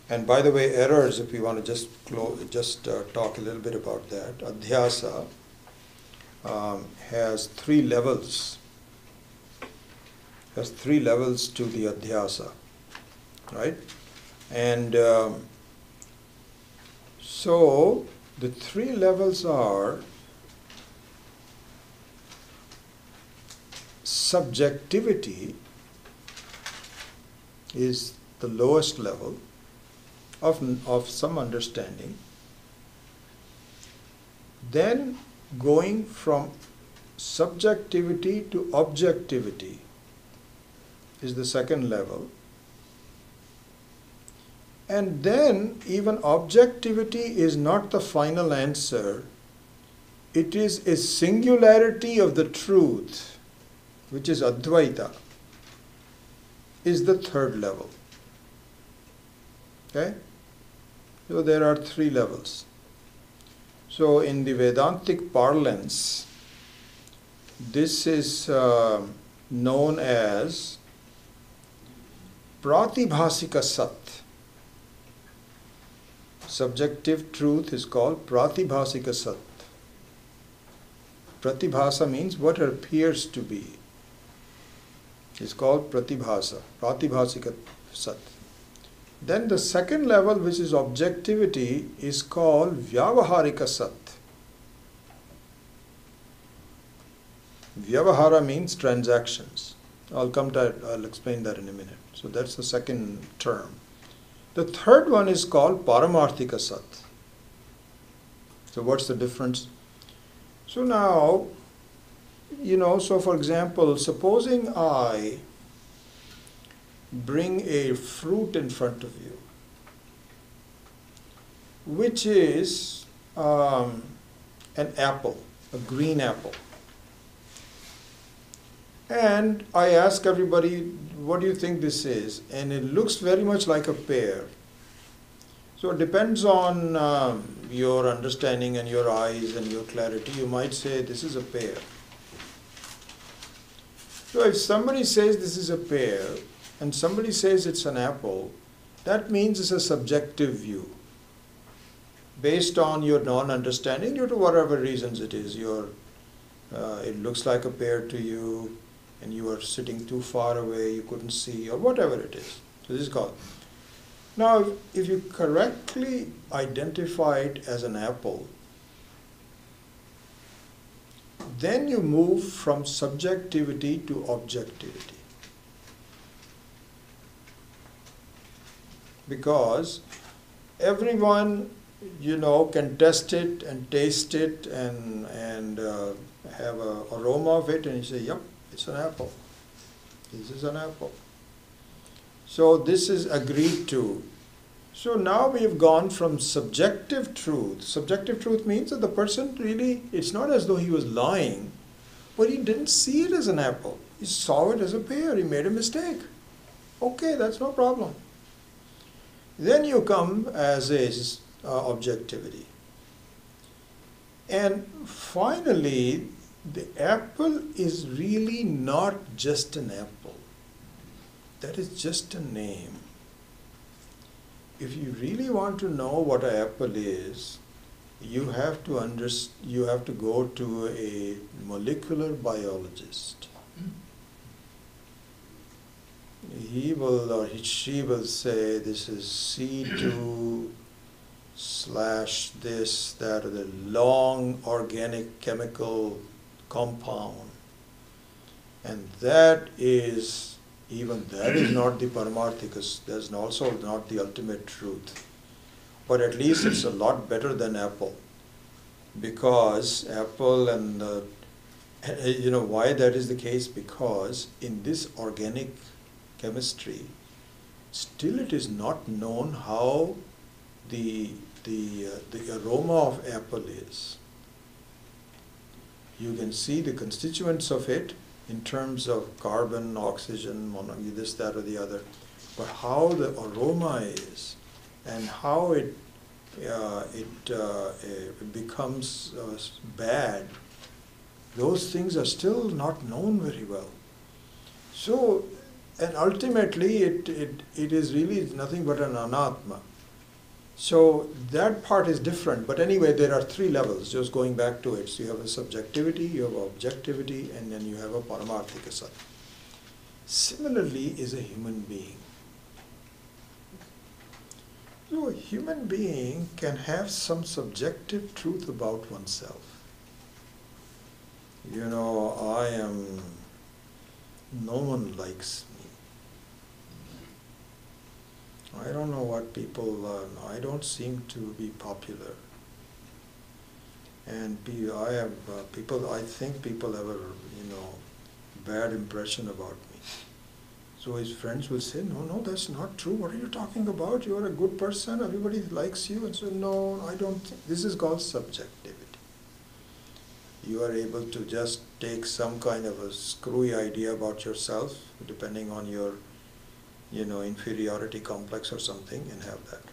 Speaker 1: And by the way, errors, if we want to just talk a little bit about that, adhyasa has three levels. Has three levels to the adhyasa, right? And so the three levels are subjectivity is the lowest level of some understanding. Then going from subjectivity to objectivity is the second level. And then even objectivity is not the final answer. It is a singularity of the truth, which is Advaita, is the third level. Okay? So there are three levels. So in the Vedantic parlance, this is known as Pratibhasika Sat. Subjective truth is called Pratibhasika Sat. Pratibhasa means what appears to be. It's called Pratibhasa, Pratibhasika Sat. Then the second level, which is objectivity, is called Vyavaharika Sat. Vyavahara means transactions. I'll explain that in a minute. So that's the second term. The third one is called Paramarthika Sat. So what's the difference? So now, so for example, supposing I bring a fruit in front of you, which is an apple, a green apple. And I ask everybody, what do you think this is? And it looks very much like a pear. So it depends on your understanding and your eyes and your clarity. You might say this is a pear. So if somebody says this is a pear and somebody says it's an apple, that means it's a subjective view. Based on your non-understanding, due to whatever reasons it is, it looks like a pear to you, and you are sitting too far away, you couldn't see, or whatever it is. So this is called. Now, if you correctly identify it as an apple, then you move from subjectivity to objectivity. Because everyone, can test it and taste it and have an aroma of it, and you say, yep, it's an apple. This is an apple. So this is agreed to. So now we have gone from subjective truth. Subjective truth means that the person really, it's not as though he was lying, but he didn't see it as an apple. He saw it as a pear. He made a mistake. Okay, that's no problem. Then you come as objectivity. And finally, the apple is really not just an apple. That is just a name. If you really want to know what an apple is, you have to go to a molecular biologist. He will or she will say this is C2 / this, that, or the long organic chemical compound. And that is not the Paramarthikas, that's also not the ultimate truth. But at least it's a lot better than apple. Because apple and, why that is the case? Because in this organic chemistry, still it is not known how the aroma of apple is. You can see the constituents of it in terms of carbon, oxygen, this, that, or the other. But how the aroma is and how it becomes bad, those things are still not known very well. So, and ultimately it is really nothing but an anatma. So that part is different, but anyway, there are three levels, just going back to it. So you have a subjectivity, you have objectivity, and then you have a paramarthika sat. Similarly is a human being. So a human being can have some subjective truth about oneself. No one likes me. I don't know what people, I don't seem to be popular. And I think people have a, bad impression about me. So his friends will say, no, that's not true. What are you talking about? You are a good person. Everybody likes you. And so, no, I don't think. This is called subjectivity. You are able to just take some kind of a screwy idea about yourself, depending on your inferiority complex or something, and have that.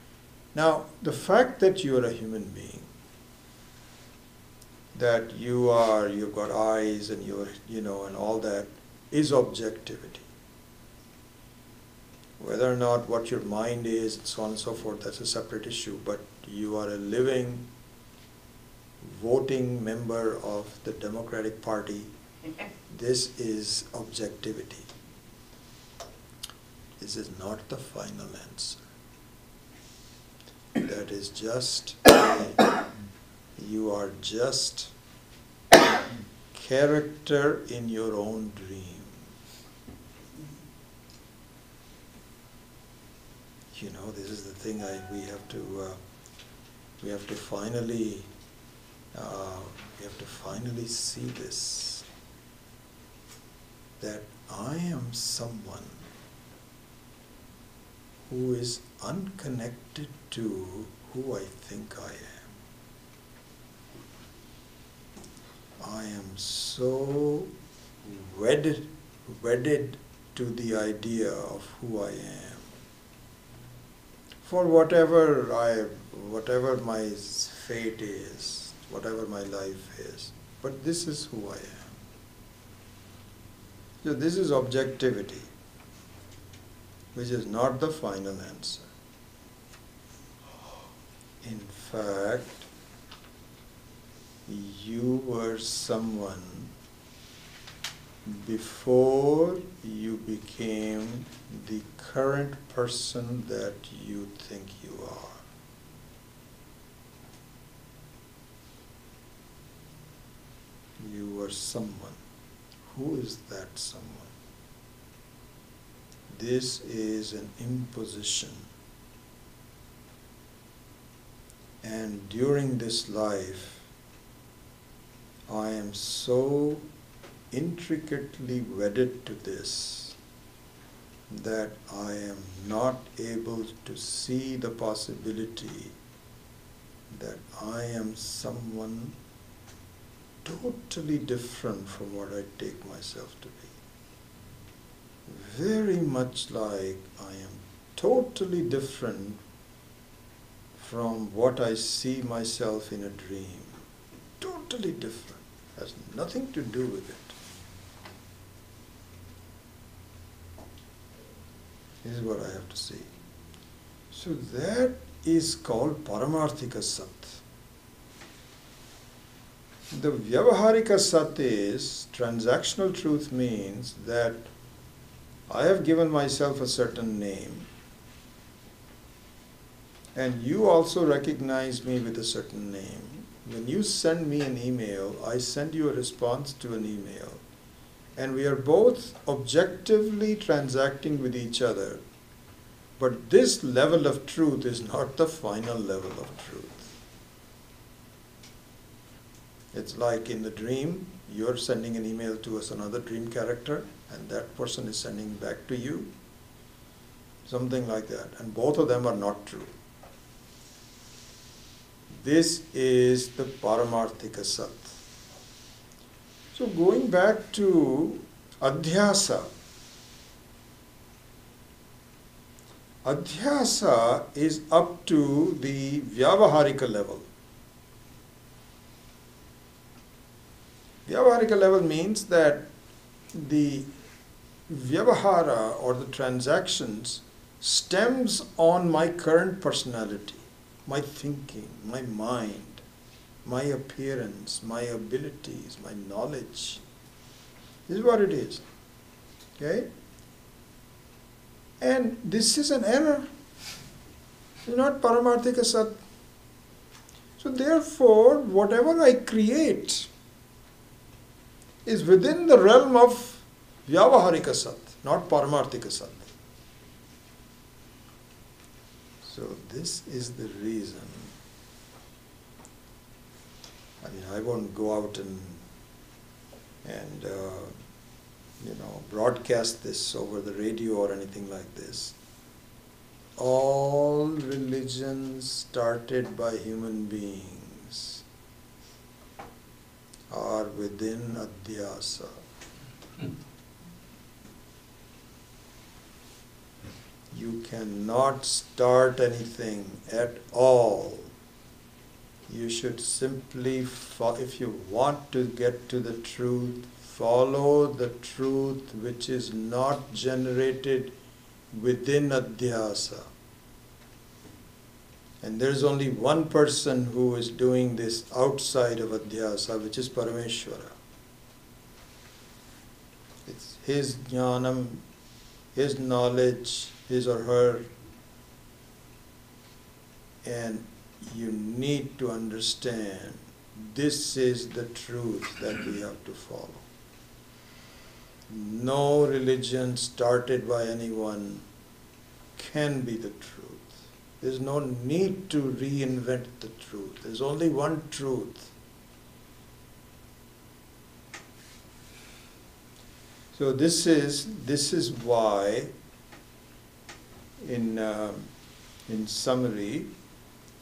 Speaker 1: Now, the fact that you are a human being, that you've got eyes and and all that, is objectivity. Whether or not what your mind is, and so on and so forth, that's a separate issue, but you are a living, voting member of the Democratic Party. This is objectivity. This is not the final answer. That is just, you are just character in your own dream. This is the thing we have to finally see this, that I am someone who is unconnected to who I think I am. I am so wedded to the idea of who I am. For whatever my fate is, whatever my life is, but this is who I am. So this is objectivity, which is not the final answer. In fact, you were someone before you became the current person that you think you are. You were someone. Who is that someone? This is an imposition. And during this life, I am so intricately wedded to this that I am not able to see the possibility that I am someone totally different from what I take myself to be. Very much like I am totally different from what I see myself in a dream. Totally different. Has nothing to do with it. This is what I have to see. So that is called Paramarthika Sat. The Vyavaharika Sat is, transactional truth means that I have given myself a certain name and you also recognize me with a certain name. When you send me an email, I send you a response to an email. And we are both objectively transacting with each other. But this level of truth is not the final level of truth. It's like in the dream, you're sending an email to another dream character, and that person is sending back to you. Something like that. And both of them are not true. This is the Paramarthika Sat. So going back to Adhyasa. Adhyasa is up to the Vyavaharika level. Vyavaharika level means that the Vyavahara or the transactions stems on my current personality, my thinking, my mind, my appearance, my abilities, my knowledge. This is what it is. Okay? And this is an error. It's not Paramarthika Sat. So therefore, whatever I create is within the realm of Vyavaharika Sat, not Paramarthika Sat. So this is the reason. I mean, I won't go out and broadcast this over the radio or anything like this. All religions started by human beings are within Adhyasa. You cannot start anything at all. You should simply, if you want to get to the truth, follow the truth which is not generated within Adhyasa. And there is only one person who is doing this outside of Adhyasa, which is Parameshwara. It's his jnanam, his knowledge, his or her. And you need to understand this is the truth that we have to follow. No religion started by anyone can be the truth. There's no need to reinvent the truth. There's only one truth. So this is why, in summary,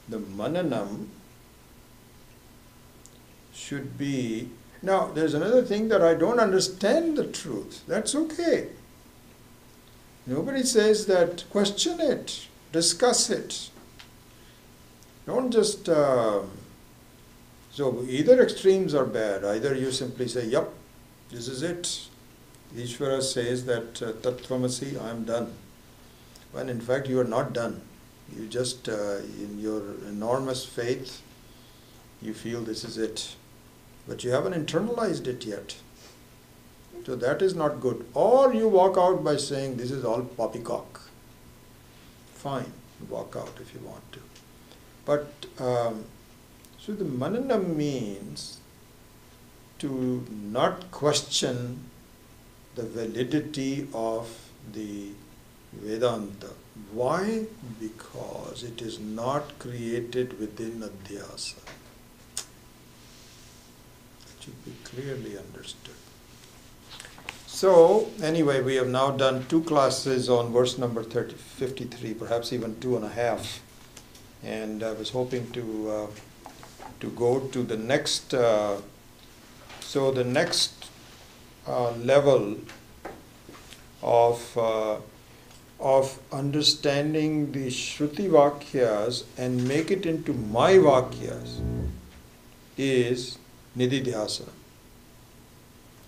Speaker 1: the mananam should be. Now, there's another thing that I don't understand the truth. That's okay. Nobody says that question it, discuss it. Don't just, so either extremes are bad. Either you simply say, yup, this is it. Ishvara says that Tattvamasi, I am done. When in fact you are not done. You just, in your enormous faith, you feel this is it. But you haven't internalized it yet. So that is not good. Or you walk out by saying this is all poppycock. Fine, walk out if you want to. But, so the mananam means to not question the validity of the Vedanta. Why? Because it is not created within Adhyasa. It should be clearly understood. So, anyway, we have now done 2 classes on verse number 53, perhaps even 2.5. And I was hoping to go to the next, so the next level of understanding the Shruti Vakyas and make it into my Vakyas is Nididhyasana.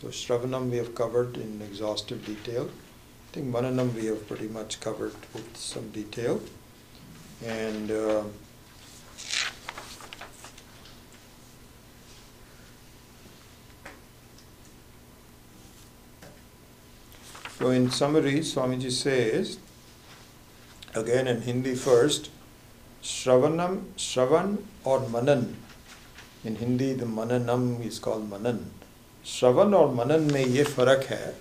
Speaker 1: So Shravanam we have covered in exhaustive detail. I think Mananam we have pretty much covered with some detail. And so in summary, Swamiji says, again in Hindi first, Shravan or Manan. In Hindi the Mananam is called Manan. श्रवण और मनन में ये फर्क है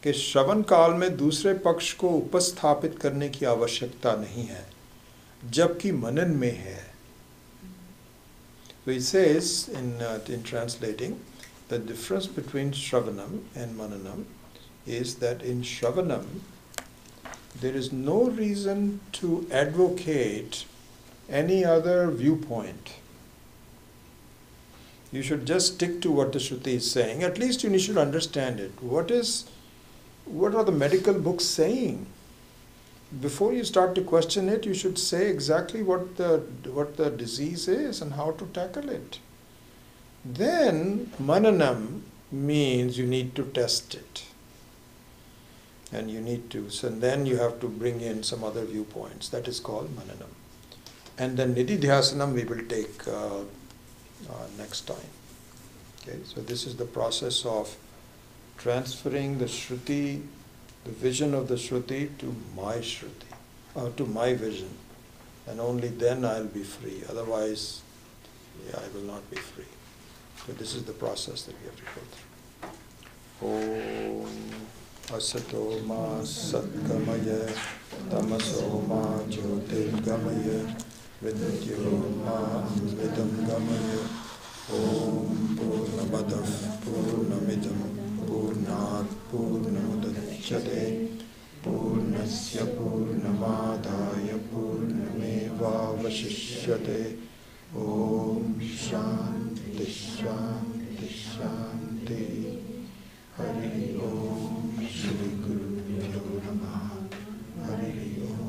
Speaker 1: कि श्रवण काल में दूसरे पक्ष को उपस्थापित करने की आवश्यकता नहीं है, जबकि मनन में है. So he says in translating, the difference between Shravanam and Mananam is that in Shravanam there is no reason to advocate any other viewpoint. You should just stick to what the Shruti is saying. At least you should understand it. What are the medical books saying? Before you start to question it, you should say exactly what the disease is and how to tackle it. Then Mananam means you need to test it. And you need to, so then you have to bring in some other viewpoints. That is called Mananam. And then Nididhyasanam we will take next time. Okay, so this is the process of transferring the Shruti, the vision of the Shruti to my Shruti, to my vision. And only then I'll be free. Otherwise, I will not be free. So this is the process that we have to go through. Om Asato Ma Satgamaya Tamaso Ma Jyotirgamaya Vidyo Ma Vidam Gamaya Om Purnamadav Purnamidam Purnat Purnamudachyate Purnasya Purnamadaya Purnameva Vashishyate Om Shanti Shanti Shanti Hari Om Shri Guru Namaha Hari Om.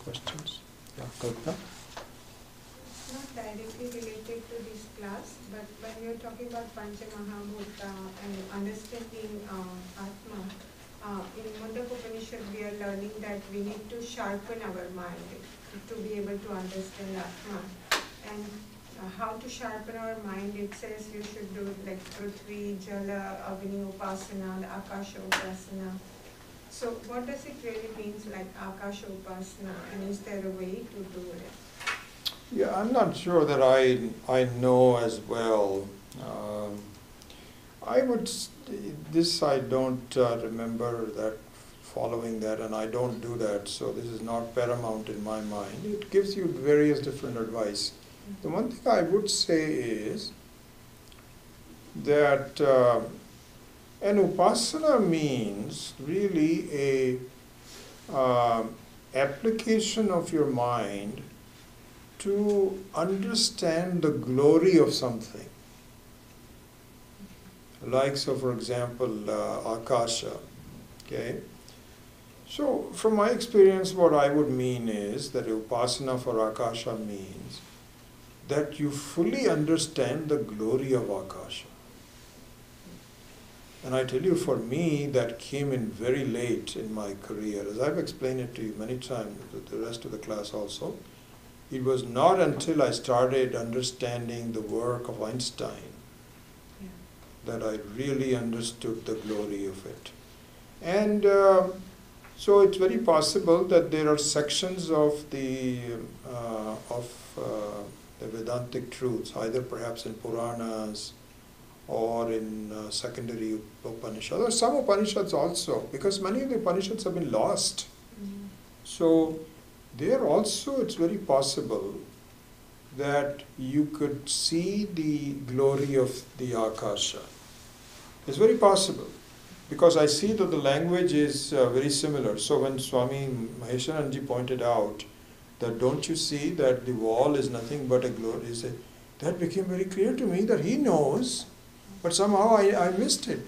Speaker 1: Questions? Yeah, Kalpana?
Speaker 4: Not directly related to this class, but when we are talking about Pancha Mahabhuta and understanding Atma, in Mundaka Upanishad we are learning that we need to sharpen our mind to be able to understand Atma. And how to sharpen our mind, it says you should do like Prithvi, Jala, Agni Upasana, the Akasha Upasana. So what does it really mean, like Akasha Upasana, and is there a way to do it?
Speaker 1: Yeah, I'm not sure that I know as well. I don't remember that, following that, and I don't do that, so this is not paramount in my mind. It gives you various different advice. The one thing I would say is that an upasana means really a application of your mind to understand the glory of something. Like, so for example, Akasha. Okay? So, from my experience, what I would mean is that Upasana for Akasha means that you fully understand the glory of Akasha. And I tell you, for me, that came in very late in my career. As I've explained it to you many times, to the rest of the class also, it was not until I started understanding the work of Einstein that I really understood the glory of it. And so it's very possible that there are sections of the Vedantic truths, either perhaps in Puranas or in secondary Upanishads, or some Upanishads also, because many of the Upanishads have been lost. So there also it's very possible that you could see the glory of the Akasha. It's very possible, because I see that the language is very similar. So when Swami Maheshananji pointed out that don't you see that the wall is nothing but a glory, he said, that became very clear to me that he knows, but somehow I missed it.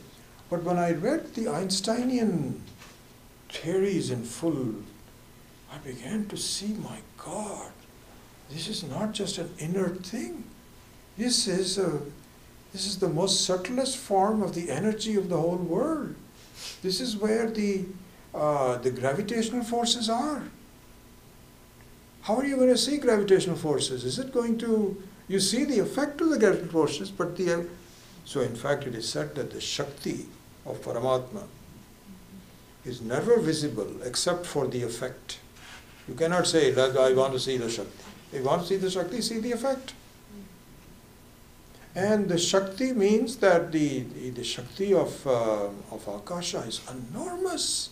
Speaker 1: But when I read the Einsteinian theories in full, I began to see, my God, this is not just an inner thing. This is the most subtlest form of the energy of the whole world. This is where the gravitational forces are. How are you going to see gravitational forces? Is it going to, you see the effect of the gravitational forces, but so in fact it is said that the Shakti of Paramatma is never visible except for the effect. You cannot say, like, I want to see the Shakti. If you want to see the Shakti, see the effect. And the Shakti means that the Shakti of Akasha is enormous.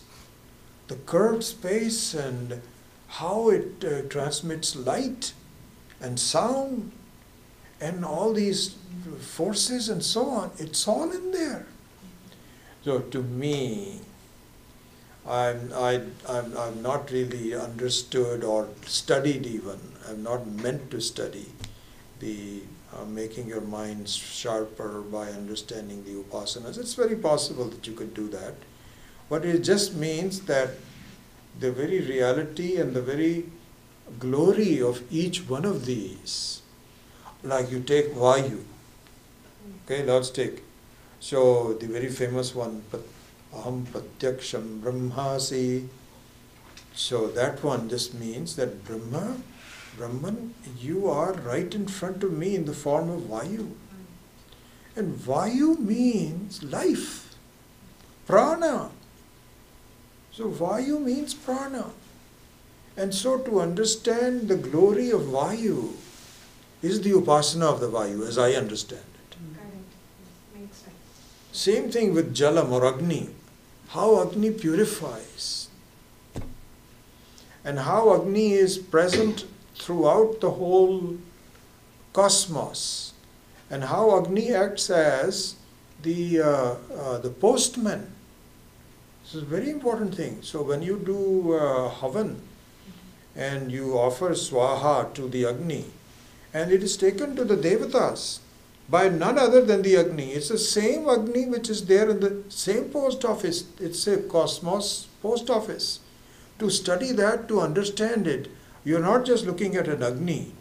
Speaker 1: The curved space and how it transmits light and sound and all these forces and so on, it's all in there. So to me, I've not really understood or studied even. I'm not meant to study the making your mind sharper by understanding the upasanas. It's very possible that you could do that. But it just means that the very reality and the very glory of each one of these, like you take Vayu. Okay, let's take. So the very famous one, Aham Pratyaksham Brahmasi. So that one just means that Brahman, you are right in front of me in the form of Vayu. And Vayu means life, prana. So Vayu means prana. And so to understand the glory of Vayu is the upasana of the Vayu, as I understand it.
Speaker 4: Correct. Makes sense.
Speaker 1: Same thing with Jalam or Agni. How Agni purifies. And how Agni is present throughout the whole cosmos. And how Agni acts as the postman. This is a very important thing. So when you do Havan and you offer Swaha to the Agni, and it is taken to the Devatas by none other than the Agni. It's the same Agni which is there in the same post office. It's a cosmos post office. To study that, to understand it, you're not just looking at an Agni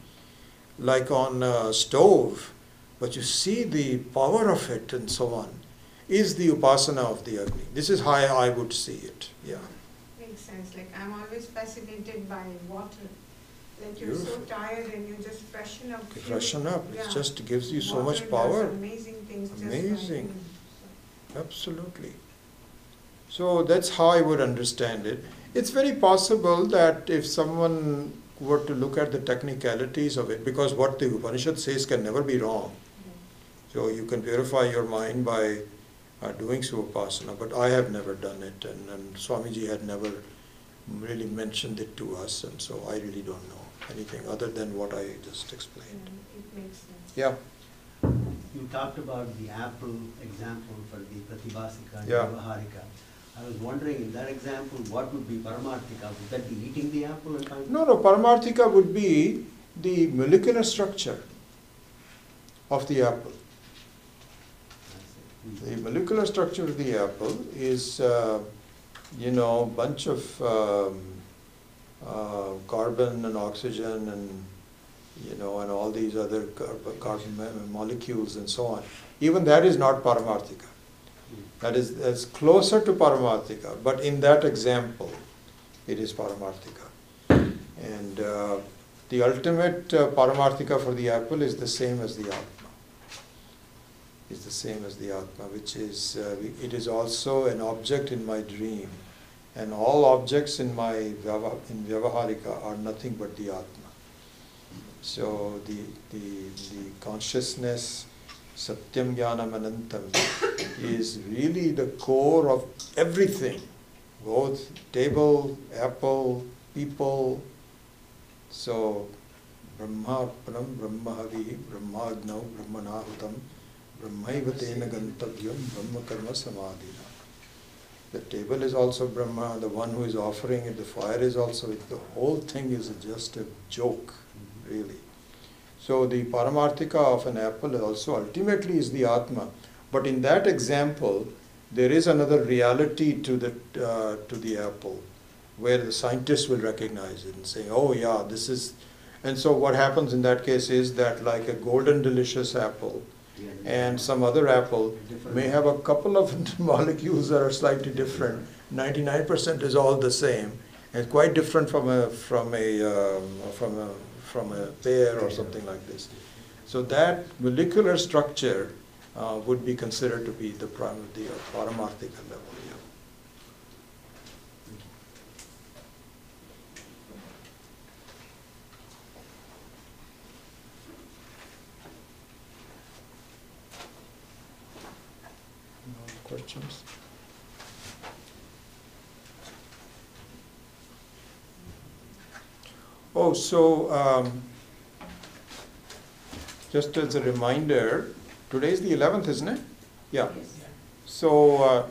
Speaker 1: like on a stove, but you see the power of it and so on, is the upasana of the Agni. This is how I would see it. Yeah.
Speaker 4: Makes sense. Like I'm always fascinated by water. Like you're so tired and you just freshen up.
Speaker 1: Freshen up.
Speaker 4: Yeah.
Speaker 1: It just gives you so
Speaker 4: Water
Speaker 1: much
Speaker 4: does
Speaker 1: power.
Speaker 4: amazing things.
Speaker 1: Amazing.
Speaker 4: Just by
Speaker 1: Absolutely. So that's how I would understand it. It's very possible that if someone were to look at the technicalities of it, because what the Upanishad says can never be wrong. So you can purify your mind by doing Upasana, but I have never done it, and Swamiji had never really mentioned it to us, and so I really don't know anything other than what I just explained.
Speaker 4: It makes sense.
Speaker 1: Yeah.
Speaker 2: You talked about the apple example for the Pratibhasika and
Speaker 1: Yeah.
Speaker 2: Vyavaharika. I was wondering, in that example, what would be Paramarthika? Would that be eating the apple? And
Speaker 1: No, Paramarthika would be the molecular structure of the apple. The molecular structure of the apple is, bunch of carbon and oxygen and, and all these other carbon molecules and so on. Even that is not Paramarthika. That's closer to Paramarthika, but in that example, it is Paramarthika. And the ultimate Paramarthika for the apple is the same as the Atma. Is the same as the Atma, which is, it is also an object in my dream. And all objects in Vyavaharika are nothing but the Atma. So the consciousness, Satyam Jnanam Anantam, is really the core of everything. Both table, apple, people. So, Brahmarpanam, Brahmahavi, Brahmagnau, Brahmanahutam, Brahmaivatena Gantavyam, Brahma Karma Samadhina. The table is also Brahma, the one who is offering it, the fire is also it. The whole thing is just a joke, really. So the Paramarthika of an apple also ultimately is the Atma. But in that example, there is another reality to the apple, where the scientists will recognize it and say, oh yeah, this is... And so what happens in that case is that like a golden delicious apple and some other apple may have a couple of molecules that are slightly different. 99% is all the same, and quite different from a pear or something like this. So that molecular structure would be considered to be the Paramarthika level. Yeah. Questions? Oh, so just as a reminder, today is the 11th, isn't it? Yeah. So